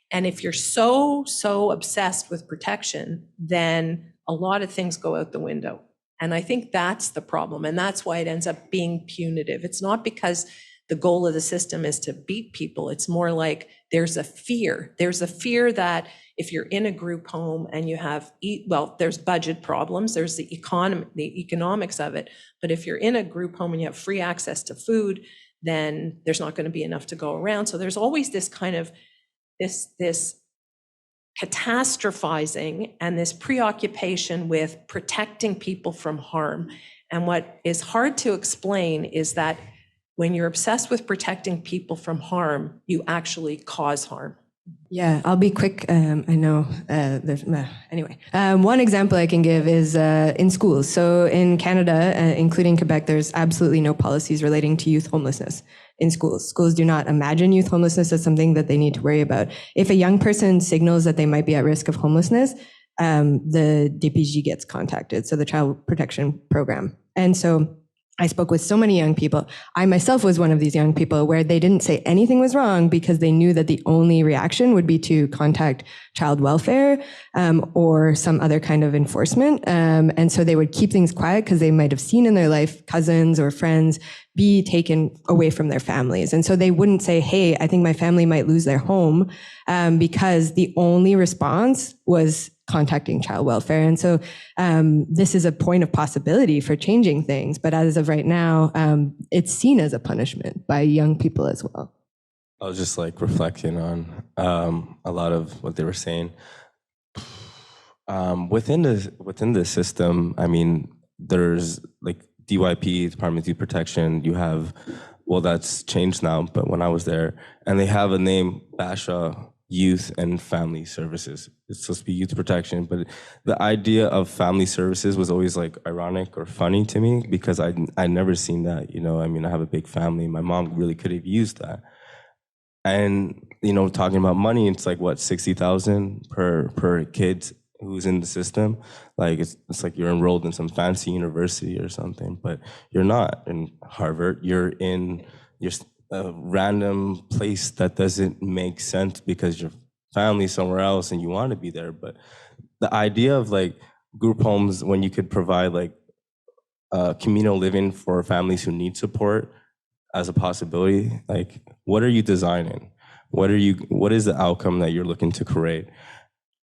And if you're so obsessed with protection, then a lot of things go out the window. And I think that's the problem. And that's why it ends up being punitive. It's not because the goal of the system is to beat people. It's more like there's a fear. There's a fear that if you're in a group home and you have, there's budget problems, there's the economics of it. But if you're in a group home and you have free access to food, then there's not going to be enough to go around. So there's always this kind of this catastrophizing and this preoccupation with protecting people from harm. And what is hard to explain is that when you're obsessed with protecting people from harm, you actually cause harm. Yeah, I'll be quick. I know anyway. One example I can give is in schools. So in Canada, including Quebec, there's absolutely no policies relating to youth homelessness in schools. Schools do not imagine youth homelessness as something that they need to worry about. If a young person signals that they might be at risk of homelessness, the DPG gets contacted, so the Child Protection Program. And so I spoke with so many young people. I myself was one of these young people where they didn't say anything was wrong because they knew that the only reaction would be to contact child welfare or some other kind of enforcement. And so they would keep things quiet because they might have seen in their life cousins or friends be taken away from their families. And so they wouldn't say, hey, I think my family might lose their home because the only response was contacting child welfare. And so this is a point of possibility for changing things. But as of right now, it's seen as a punishment by young people as well. I was just like reflecting on a lot of what they were saying. Within the system, I mean, there's like DYP, Department of Youth Protection. You have, well, that's changed now, but when I was there, and they have a name, Basha Youth and Family Services. It's supposed to be youth protection, but the idea of family services was always like ironic or funny to me because I'd never seen that, you know. I mean, I have a big family. My mom really could have used that. And, you know, talking about money, it's like what, 60,000 per kid who's in the system. Like it's like you're enrolled in some fancy university or something, but you're not in Harvard. You're in a random place that doesn't make sense because your family's somewhere else and you want to be there. But the idea of like group homes when you could provide like communal living for families who need support as a possibility, like what are you designing? What is the outcome that you're looking to create?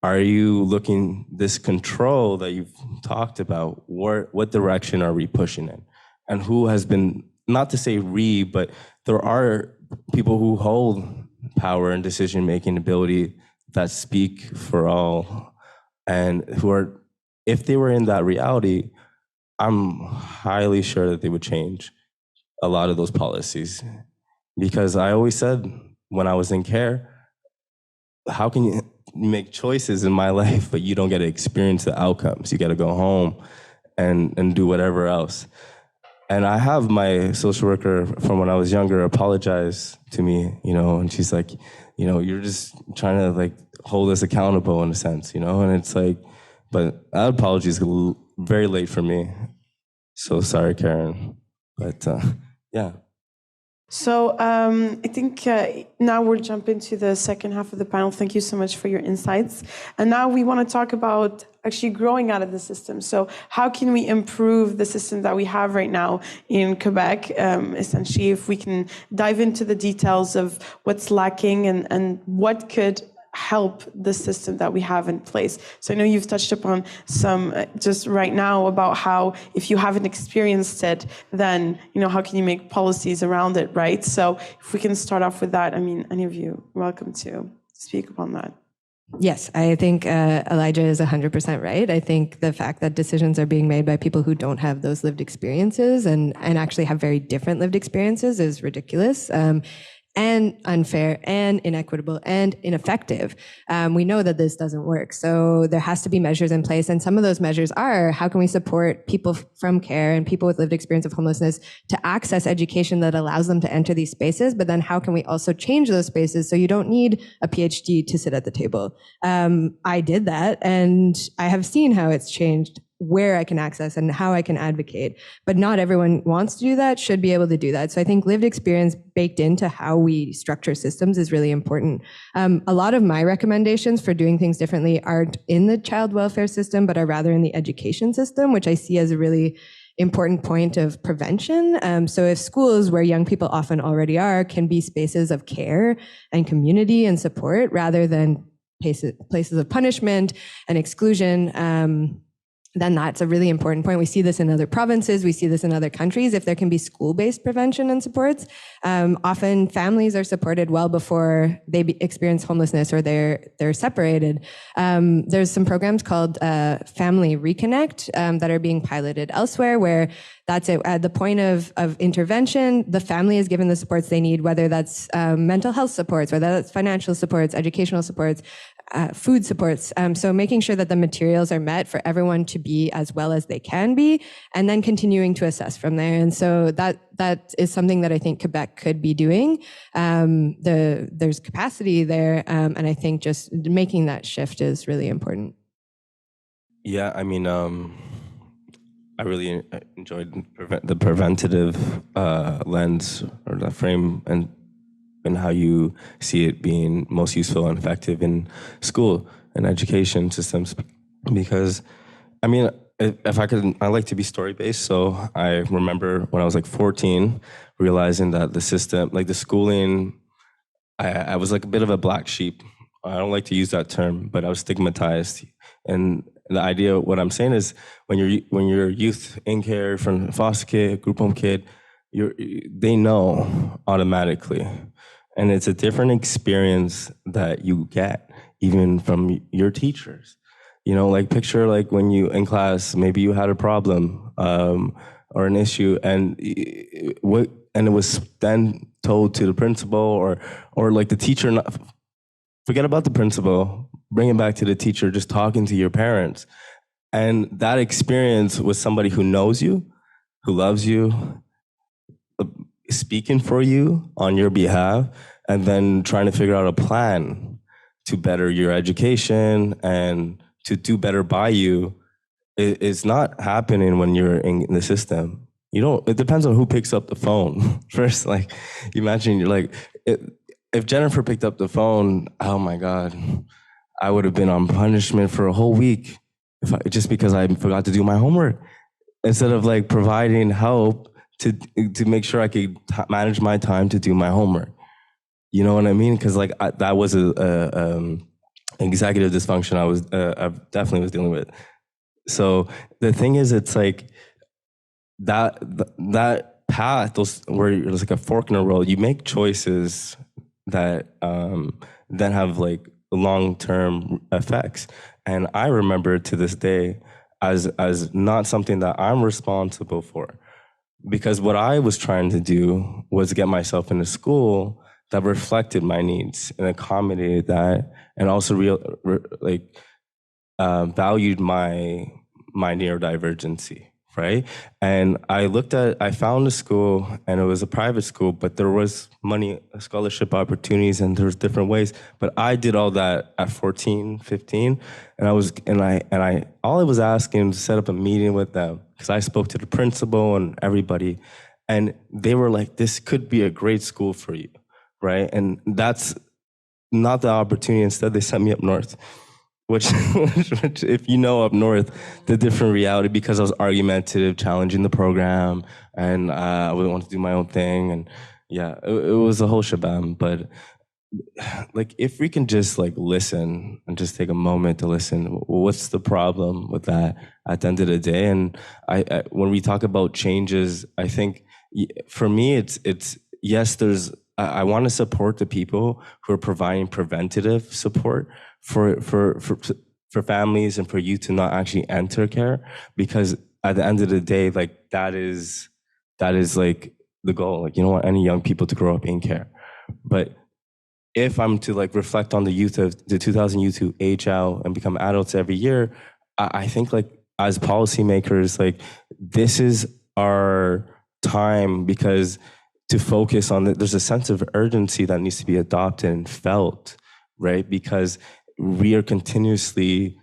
Are you looking this control that you've talked about? What direction are we pushing in? And who has been, not to say but there are people who hold power and decision-making ability that speak for all and who are, if they were in that reality, I'm highly sure that they would change a lot of those policies. Because I always said when I was in care, how can you make choices in my life, but you don't get to experience the outcomes? You got to go home and do whatever else. And I have my social worker from when I was younger apologize to me, you know, and she's like, you know, you're just trying to like hold us accountable in a sense, you know, and it's like, but that apology is very late for me. So sorry, Karen, but yeah. So I think now we'll jump into the second half of the panel. Thank you so much for your insights. And now we want to talk about actually growing out of the system. So how can we improve the system that we have right now in Quebec? Essentially, if we can dive into the details of what's lacking and what could help the system that we have in place. So I know you've touched upon some just right now about how if you haven't experienced it, then, you know, how can you make policies around it, right? So if we can start off with that, I mean, any of you, welcome to speak upon that. Yes, I think Elijah is 100% right. I think the fact that decisions are being made by people who don't have those lived experiences and actually have very different lived experiences is ridiculous. And unfair and inequitable and ineffective. We know that this doesn't work. So there has to be measures in place. And some of those measures are, how can we support people from care and people with lived experience of homelessness to access education that allows them to enter these spaces? But then how can we also change those spaces so you don't need a PhD to sit at the table? I did that and I have seen how it's changed where I can access and how I can advocate. But not everyone wants to do that, should be able to do that. So I think lived experience baked into how we structure systems is really important. A lot of my recommendations for doing things differently aren't in the child welfare system, but are rather in the education system, which I see as a really important point of prevention. So if schools, where young people often already are, can be spaces of care and community and support rather than places of punishment and exclusion, then that's a really important point. We see this in other provinces. We see this in other countries. If there can be school-based prevention and supports, often families are supported well before they experience homelessness or they're separated. There's some programs called Family Reconnect that are being piloted elsewhere, where that's it. At the point of intervention, the family is given the supports they need, whether that's mental health supports, whether that's financial supports, educational supports, food supports. So making sure that the materials are met for everyone to be as well as they can be, and then continuing to assess from there. And so that is something that I think Quebec could be doing. There's capacity there, and I think just making that shift is really important. Yeah, I mean, I really enjoyed the preventative lens or the frame and how you see it being most useful and effective in school and education systems. Because, I mean, if I could, I like to be story-based. So I remember when I was like 14, realizing that the system, like the schooling, I was like a bit of a black sheep. I don't like to use that term, but I was stigmatized. And the idea, what I'm saying is, when you're youth in care, from foster kid, group home kid, they know automatically. And it's a different experience that you get even from your teachers. You know, like picture like when you in class, maybe you had a problem or an issue, and it was then told to the principal or like the teacher. Forget about the principal, bring it back to the teacher, just talking to your parents. And that experience with somebody who knows you, who loves you, speaking for you on your behalf, and then trying to figure out a plan to better your education and to do better by you, is not happening when you're in the system. It depends on who picks up the phone first. Like, imagine you're like, if Jennifer picked up the phone, oh my God, I would have been on punishment for a whole week just because I forgot to do my homework. Instead of like providing help to make sure I could manage my time to do my homework. You know what I mean? Because like that was a executive dysfunction I definitely was dealing with. So the thing is, it's like that path, where it's like a fork in the road. You make choices that then have like long-term effects. And I remember to this day as not something that I'm responsible for. Because what I was trying to do was get myself into school that reflected my needs and accommodated that, and also valued my neurodivergency, right? And I found a school, and it was a private school, but there was money, scholarship opportunities, and there was different ways. But I did all that at 14, 15, and all I was asking was to set up a meeting with them, because I spoke to the principal and everybody, and they were like, this could be a great school for you, right? And that's not the opportunity. Instead, they sent me up north. Which, if you know up north, the different reality, because I was argumentative, challenging the program, and I would want to do my own thing, and yeah, it was a whole shabam. But like, if we can just like listen and just take a moment to listen, what's the problem with that at the end of the day? And I when we talk about changes, I think for me, it's yes, I want to support the people who are providing preventative support for families and for youth to not actually enter care, because at the end of the day, like that is like the goal. Like, you don't want any young people to grow up in care. But if I'm to like reflect on the youth of the 2000 youth who age out and become adults every year, I think like as policymakers, like this is our time, because to focus on there's a sense of urgency that needs to be adopted and felt, right? Because we are continuously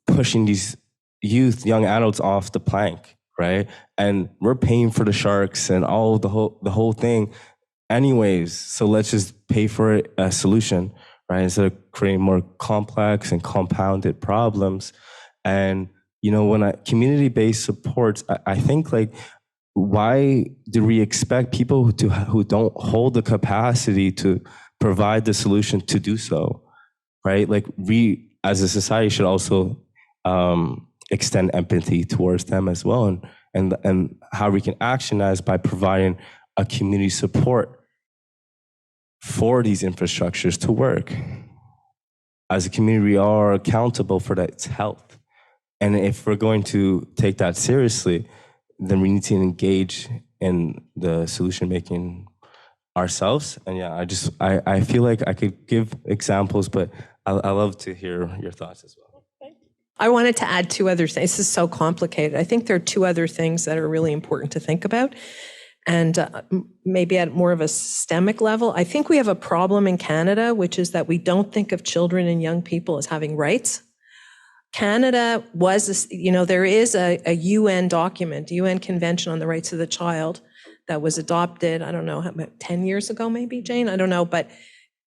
pushing these young adults off the plank, right? And we're paying for the sharks and all the whole thing anyways. So let's just pay for a solution, right? Instead of creating more complex and compounded problems. And when community-based supports, I think like, why do we expect people who don't hold the capacity to provide the solution to do so, right? Like we as a society should also extend empathy towards them as well, and how we can actionize by providing a community support for these infrastructures to work. As a community, we are accountable for that health. And if we're going to take that seriously, then we need to engage in the solution making ourselves. And yeah, I feel like I could give examples, but I love to hear your thoughts as well. I wanted to add two other things. This is so complicated. I think there are two other things that are really important to think about. And maybe at more of a systemic level, I think we have a problem in Canada, which is that we don't think of children and young people as having rights. Canada was, there is a UN document, UN Convention on the Rights of the Child, that was adopted, I don't know, about 10 years ago, maybe, Jane? I don't know.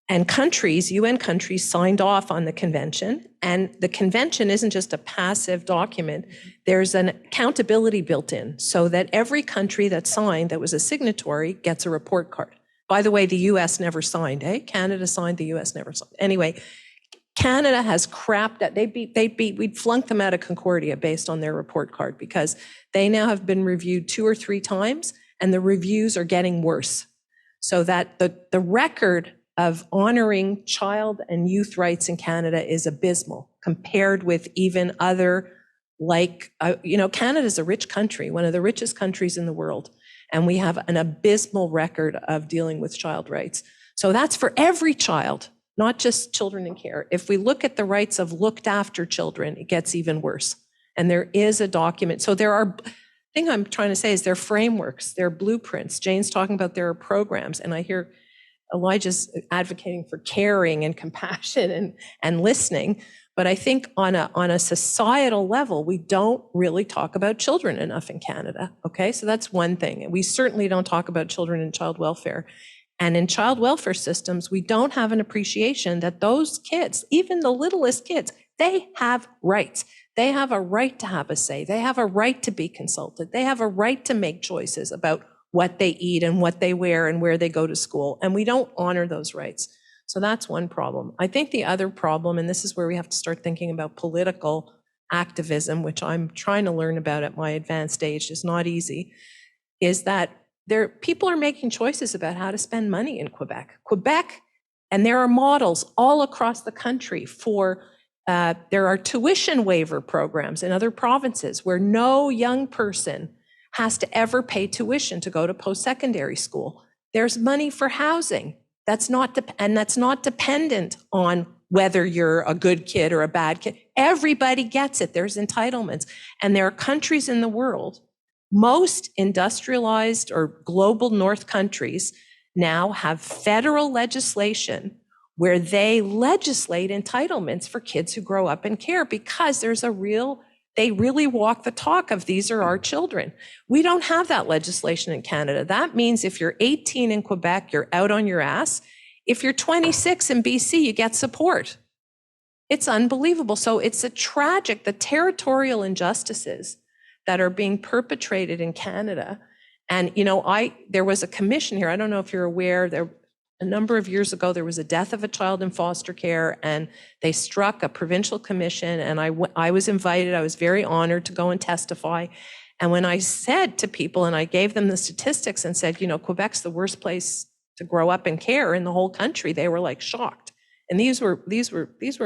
And UN countries signed off on the convention. And the convention isn't just a passive document. There's an accountability built in so that every country that signed, that was a signatory, gets a report card. By the way, the US never signed, eh? Canada signed, the US never signed. Anyway, Canada has crapped at, we'd flunked them out of Concordia based on their report card because they now have been reviewed 2 or 3 times and the reviews are getting worse. So that the record of honoring child and youth rights in Canada is abysmal compared with even other, Canada's a rich country, one of the richest countries in the world. And we have an abysmal record of dealing with child rights. So that's for every child, not just children in care. If we look at the rights of looked after children, it gets even worse. And there is a document. So the thing I'm trying to say is there are frameworks, there are blueprints. Jane's talking about there are programs, and I hear Elijah's advocating for caring and compassion and listening. But I think on a societal level, we don't really talk about children enough in Canada. Okay, so that's one thing. We certainly don't talk about children in child welfare. And in child welfare systems, we don't have an appreciation that those kids, even the littlest kids, they have rights. They have a right to have a say. They have a right to be consulted. They have a right to make choices about what they eat and what they wear and where they go to school. And we don't honor those rights. So that's one problem. I think the other problem, and this is where we have to start thinking about political activism, which I'm trying to learn about at my advanced age, is not easy, is that people are making choices about how to spend money in Quebec. And there are models all across the country for, there are tuition waiver programs in other provinces where no young person has to ever pay tuition to go to post-secondary school. There's money for housing. That's not dependent on whether you're a good kid or a bad kid. Everybody gets it. There's entitlements. And there are countries in the world, most industrialized or global north countries now have federal legislation where they legislate entitlements for kids who grow up in care because they really walk the talk of these are our children. We don't have that legislation in Canada. That means if you're 18 in Quebec, you're out on your ass. If you're 26 in BC, you get support. It's unbelievable. So it's a tragic, the territorial injustices that are being perpetrated in Canada. And, there was a commission here. I don't know if you're aware, a number of years ago, there was a death of a child in foster care, and they struck a provincial commission, and I was invited. I was very honored to go and testify. And when I said to people, and I gave them the statistics and said, Quebec's the worst place to grow up in care in the whole country, they were like shocked. And these were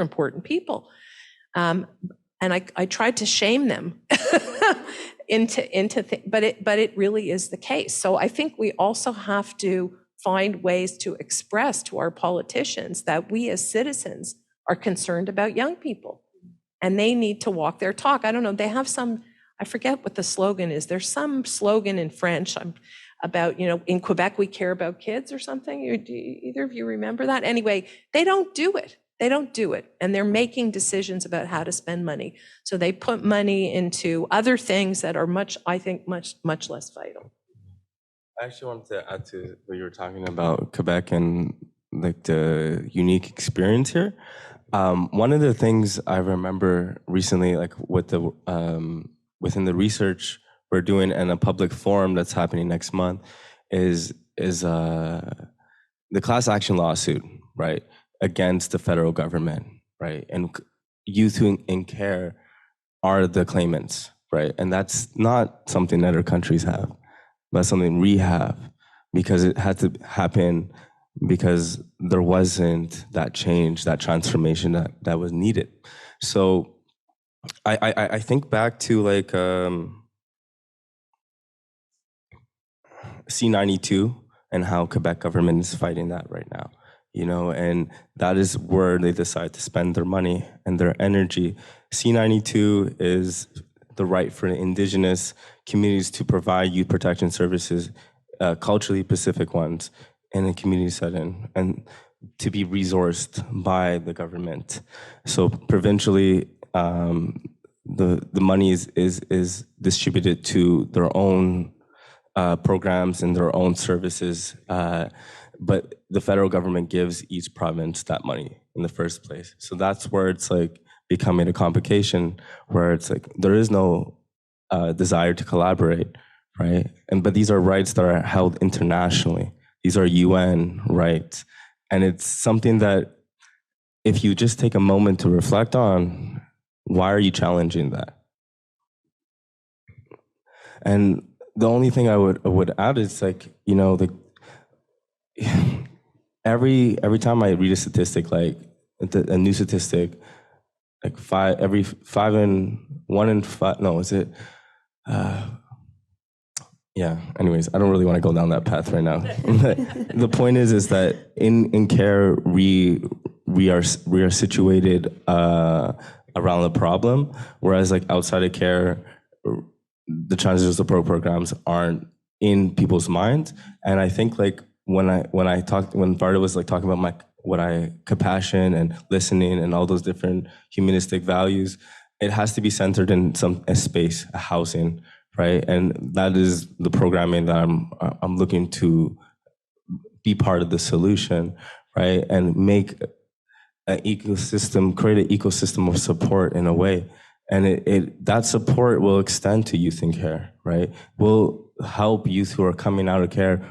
important people. And I tried to shame them but it really is the case. So I think we also have to find ways to express to our politicians that we as citizens are concerned about young people and they need to walk their talk. I don't know, they have I forget what the slogan is. There's some slogan in French about, in Quebec, we care about kids or something. Do either of you remember that? Anyway, they don't do it. And they're making decisions about how to spend money. So they put money into other things that are much less vital. I actually wanted to add to what you were talking about Quebec and like the unique experience here. One of the things I remember recently, like with the within the research we're doing and a public forum that's happening next month, is the class action lawsuit, right, against the federal government, right, and youth in care are the claimants, right, and that's not something other countries have, but something we have, because it had to happen because there wasn't that change, that transformation that was needed. So I think back to like C92 and how Quebec government is fighting that right now, and that is where they decide to spend their money and their energy. C92 is the right for Indigenous communities to provide youth protection services, culturally specific ones, in a community setting, and to be resourced by the government. So provincially, the money is distributed to their own programs and their own services, but the federal government gives each province that money in the first place. So that's where it's like becoming a complication, where it's like there is no desire to collaborate, right? But these are rights that are held internationally. These are UN rights, and it's something that if you just take a moment to reflect on, why are you challenging that? And the only thing I would add is like, every time I read a statistic, like a new statistic, like one in five, no, is it? Yeah, anyways, I don't really want to go down that path right now. The point is that in care, we are situated around the problem, whereas like outside of care, the transitional support programs aren't in people's minds. And I think like when Varda was like talking about compassion and listening and all those different humanistic values, it has to be centered in a space, a housing, right? And that is the programming that I'm looking to be part of the solution, right? And make create an ecosystem of support in a way. And that support will extend to youth in care, right? Will help youth who are coming out of care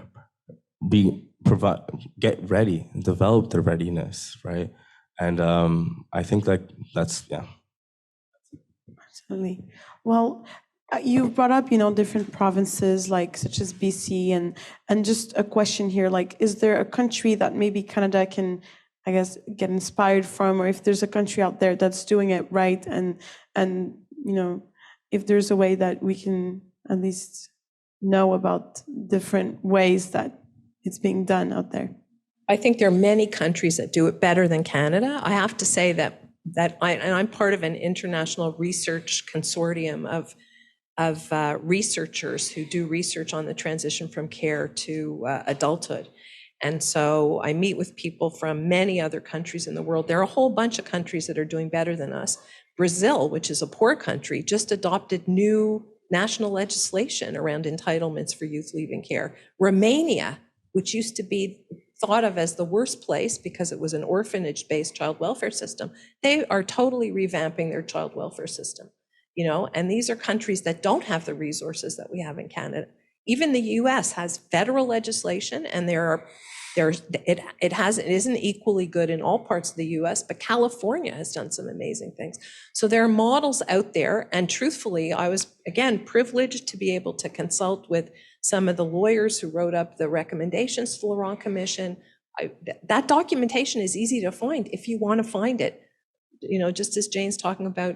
get ready, develop their readiness, right? And I think that's. Absolutely. Well, you brought up, different provinces like such as BC, and just a question here, like, is there a country that maybe Canada can, I guess, get inspired from, or if there's a country out there that's doing it right, and if there's a way that we can at least know about different ways that it's being done out there? I think there are many countries that do it better than Canada. I have to say that I'm part of an international research consortium of researchers who do research on the transition from care to adulthood. And so I meet with people from many other countries in the world. There are a whole bunch of countries that are doing better than us. Brazil, which is a poor country, just adopted new national legislation around entitlements for youth leaving care. Romania, which used to be thought of as the worst place because it was an orphanage-based child welfare system, they are totally revamping their child welfare system. And these are countries that don't have the resources that we have in Canada. Even the US has federal legislation, and it isn't equally good in all parts of the US, but California has done some amazing things. So there are models out there, and truthfully, I was, again, privileged to be able to consult with some of the lawyers who wrote up the recommendations to the Laurent Commission. That documentation is easy to find if you want to find it. Just as Jane's talking about,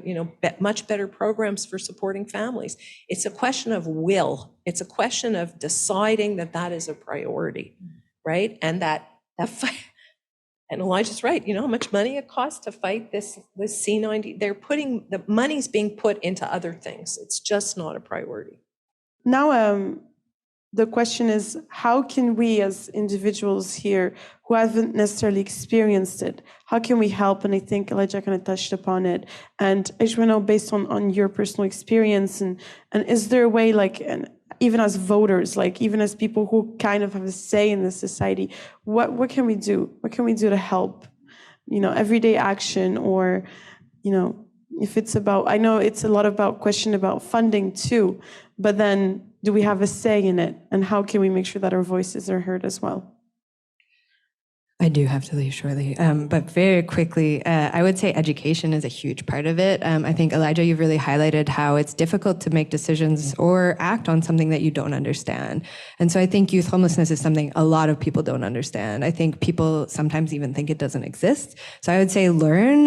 much better programs for supporting families. It's a question of will. It's a question of deciding that is a priority, right? And that fight. And Elijah's right. How much money it costs to fight this C90. The money's being put into other things. It's just not a priority. Now, the question is, how can we as individuals here who haven't necessarily experienced it, how can we help? And I think Elijah kind of touched upon it. And I just want to know, based on your personal experience, and is there a way, like, and even as voters, like even as people who kind of have a say in this society, what can we do? What can we do to help everyday action, or, if it's about, I know it's a lot about question about funding too, but then do we have a say in it? And how can we make sure that our voices are heard as well? I do have to leave shortly, but very quickly, I would say education is a huge part of it. I think, Elijah, you've really highlighted how it's difficult to make decisions or act on something that you don't understand. And so I think youth homelessness is something a lot of people don't understand. I think people sometimes even think it doesn't exist. So I would say learn,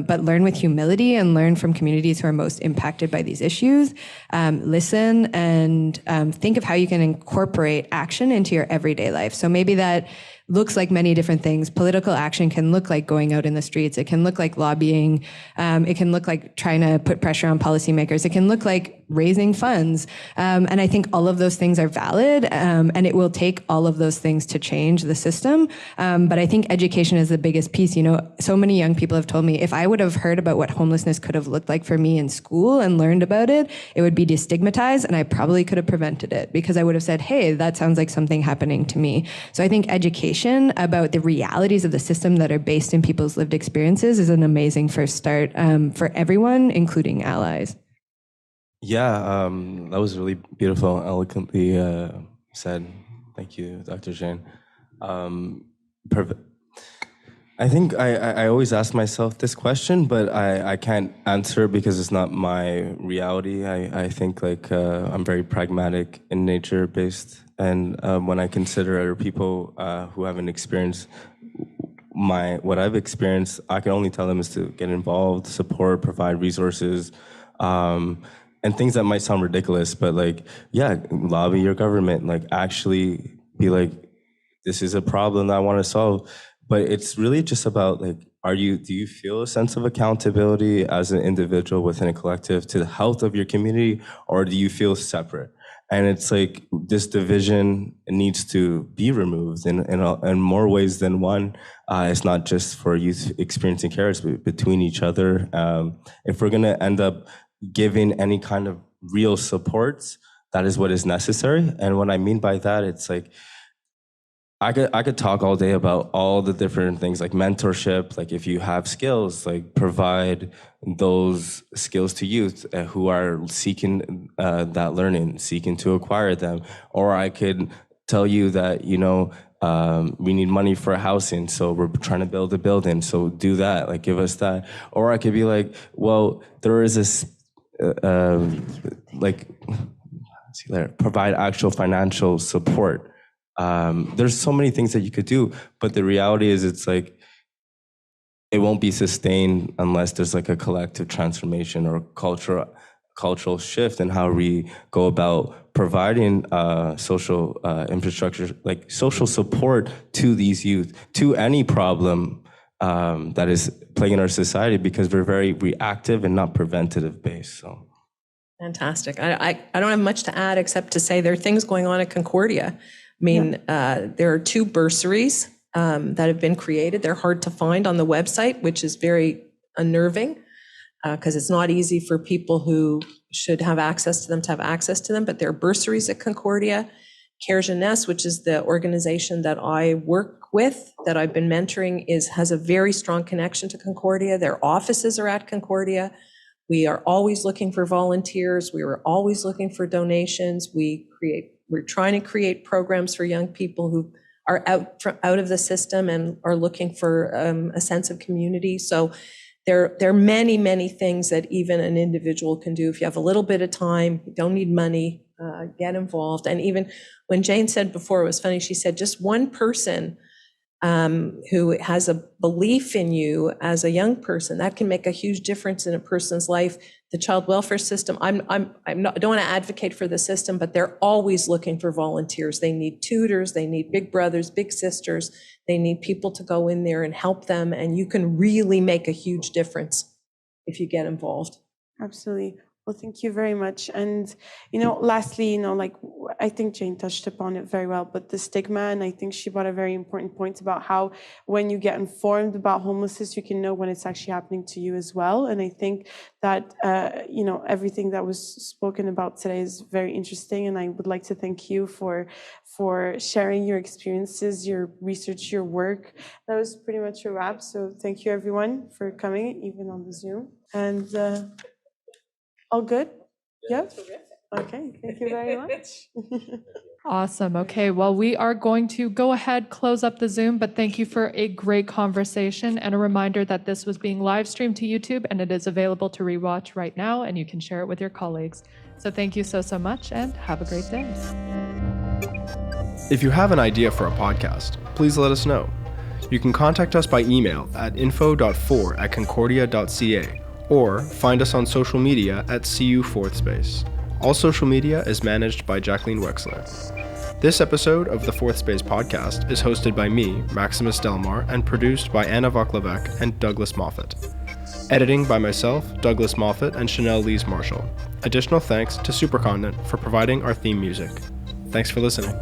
but learn with humility and learn from communities who are most impacted by these issues. Listen and think of how you can incorporate action into your everyday life. So maybe that looks like many different things. Political action can look like going out in the streets. It can look like lobbying. It can look like trying to put pressure on policymakers. It can look like raising funds. And I think all of those things are valid, and it will take all of those things to change the system. But I think education is the biggest piece. So many young people have told me, if I would have heard about what homelessness could have looked like for me in school and learned about it, it would be destigmatized, and I probably could have prevented it because I would have said, hey, that sounds like something happening to me. So I think education about the realities of the system that are based in people's lived experiences is an amazing first start for everyone, including allies. Yeah, that was really beautiful, eloquently said. Thank you, Dr. Jane. I think I always ask myself this question, but I can't answer because it's not my reality. I think I'm very pragmatic in nature based. And when I consider other people who haven't experienced what I've experienced, I can only tell them is to get involved, support, provide resources, and things that might sound ridiculous, but lobby your government, actually be this is a problem that I want to solve. But it's really just about do you feel a sense of accountability as an individual within a collective to the health of your community, or do you feel separate? And it's this division needs to be removed in more ways than one. It's not just for youth experiencing care, it's between each other. If we're gonna end up giving any kind of real supports, that is what is necessary. And what I mean by that, it's I could talk all day about all the different things like mentorship, if you have skills, provide those skills to youth who are seeking that learning, seeking to acquire them. Or I could tell you that, we need money for housing, so we're trying to build a building, so do that, give us that. Or I could be well, there is this, provide actual financial support. There's so many things that you could do, but the reality is it won't be sustained unless there's a collective transformation or cultural shift in how we go about providing social infrastructure, social support to these youth, to any problem that is plaguing our society, because we're very reactive and not preventative based. So. Fantastic. I don't have much to add except to say there are things going on at Concordia. There are 2 bursaries that have been created. They're hard to find on the website, which is very unnerving because it's not easy for people who should have access to them to have access to them. But there are bursaries at Concordia. Care Jeunesse, which is the organization that I work with, that I've been mentoring, has a very strong connection to Concordia. Their offices are at Concordia. We are always looking for volunteers. We are always looking for donations. We're trying to create programs for young people who are out of the system and are looking for a sense of community. So there are many, many things that even an individual can do. If you have a little bit of time, you don't need money, get involved. And even when Jane said before, it was funny, she said just one person who has a belief in you as a young person, that can make a huge difference in a person's life. The child welfare system, I don't want to advocate for the system, but they're always looking for volunteers. They need tutors, they need big brothers, big sisters. They need people to go in there and help them. And you can really make a huge difference if you get involved. Absolutely. Well, thank you very much. And, lastly, like I think Jane touched upon it very well, but the stigma, and I think she brought a very important point about how when you get informed about homelessness, you can know when it's actually happening to you as well. And I think that, everything that was spoken about today is very interesting. And I would like to thank you for sharing your experiences, your research, your work. That was pretty much a wrap. So thank you, everyone, for coming, even on the Zoom. And all good? Yep. Okay, thank you very much. Awesome. Okay, well, we are going to go ahead, close up the Zoom, but thank you for a great conversation and a reminder that this was being live streamed to YouTube and it is available to rewatch right now and you can share it with your colleagues. So thank you so much and have a great day. If you have an idea for a podcast, please let us know. You can contact us by email at info.4@concordia.ca or find us on social media at CU Fourth Space. All social media is managed by Jacqueline Wexler. This episode of the Fourth Space podcast is hosted by me, Maximus Delmar, and produced by Anna Voklavek and Douglas Moffat. Editing by myself, Douglas Moffat, and Chanel Lees Marshall. Additional thanks to Supercontinent for providing our theme music. Thanks for listening.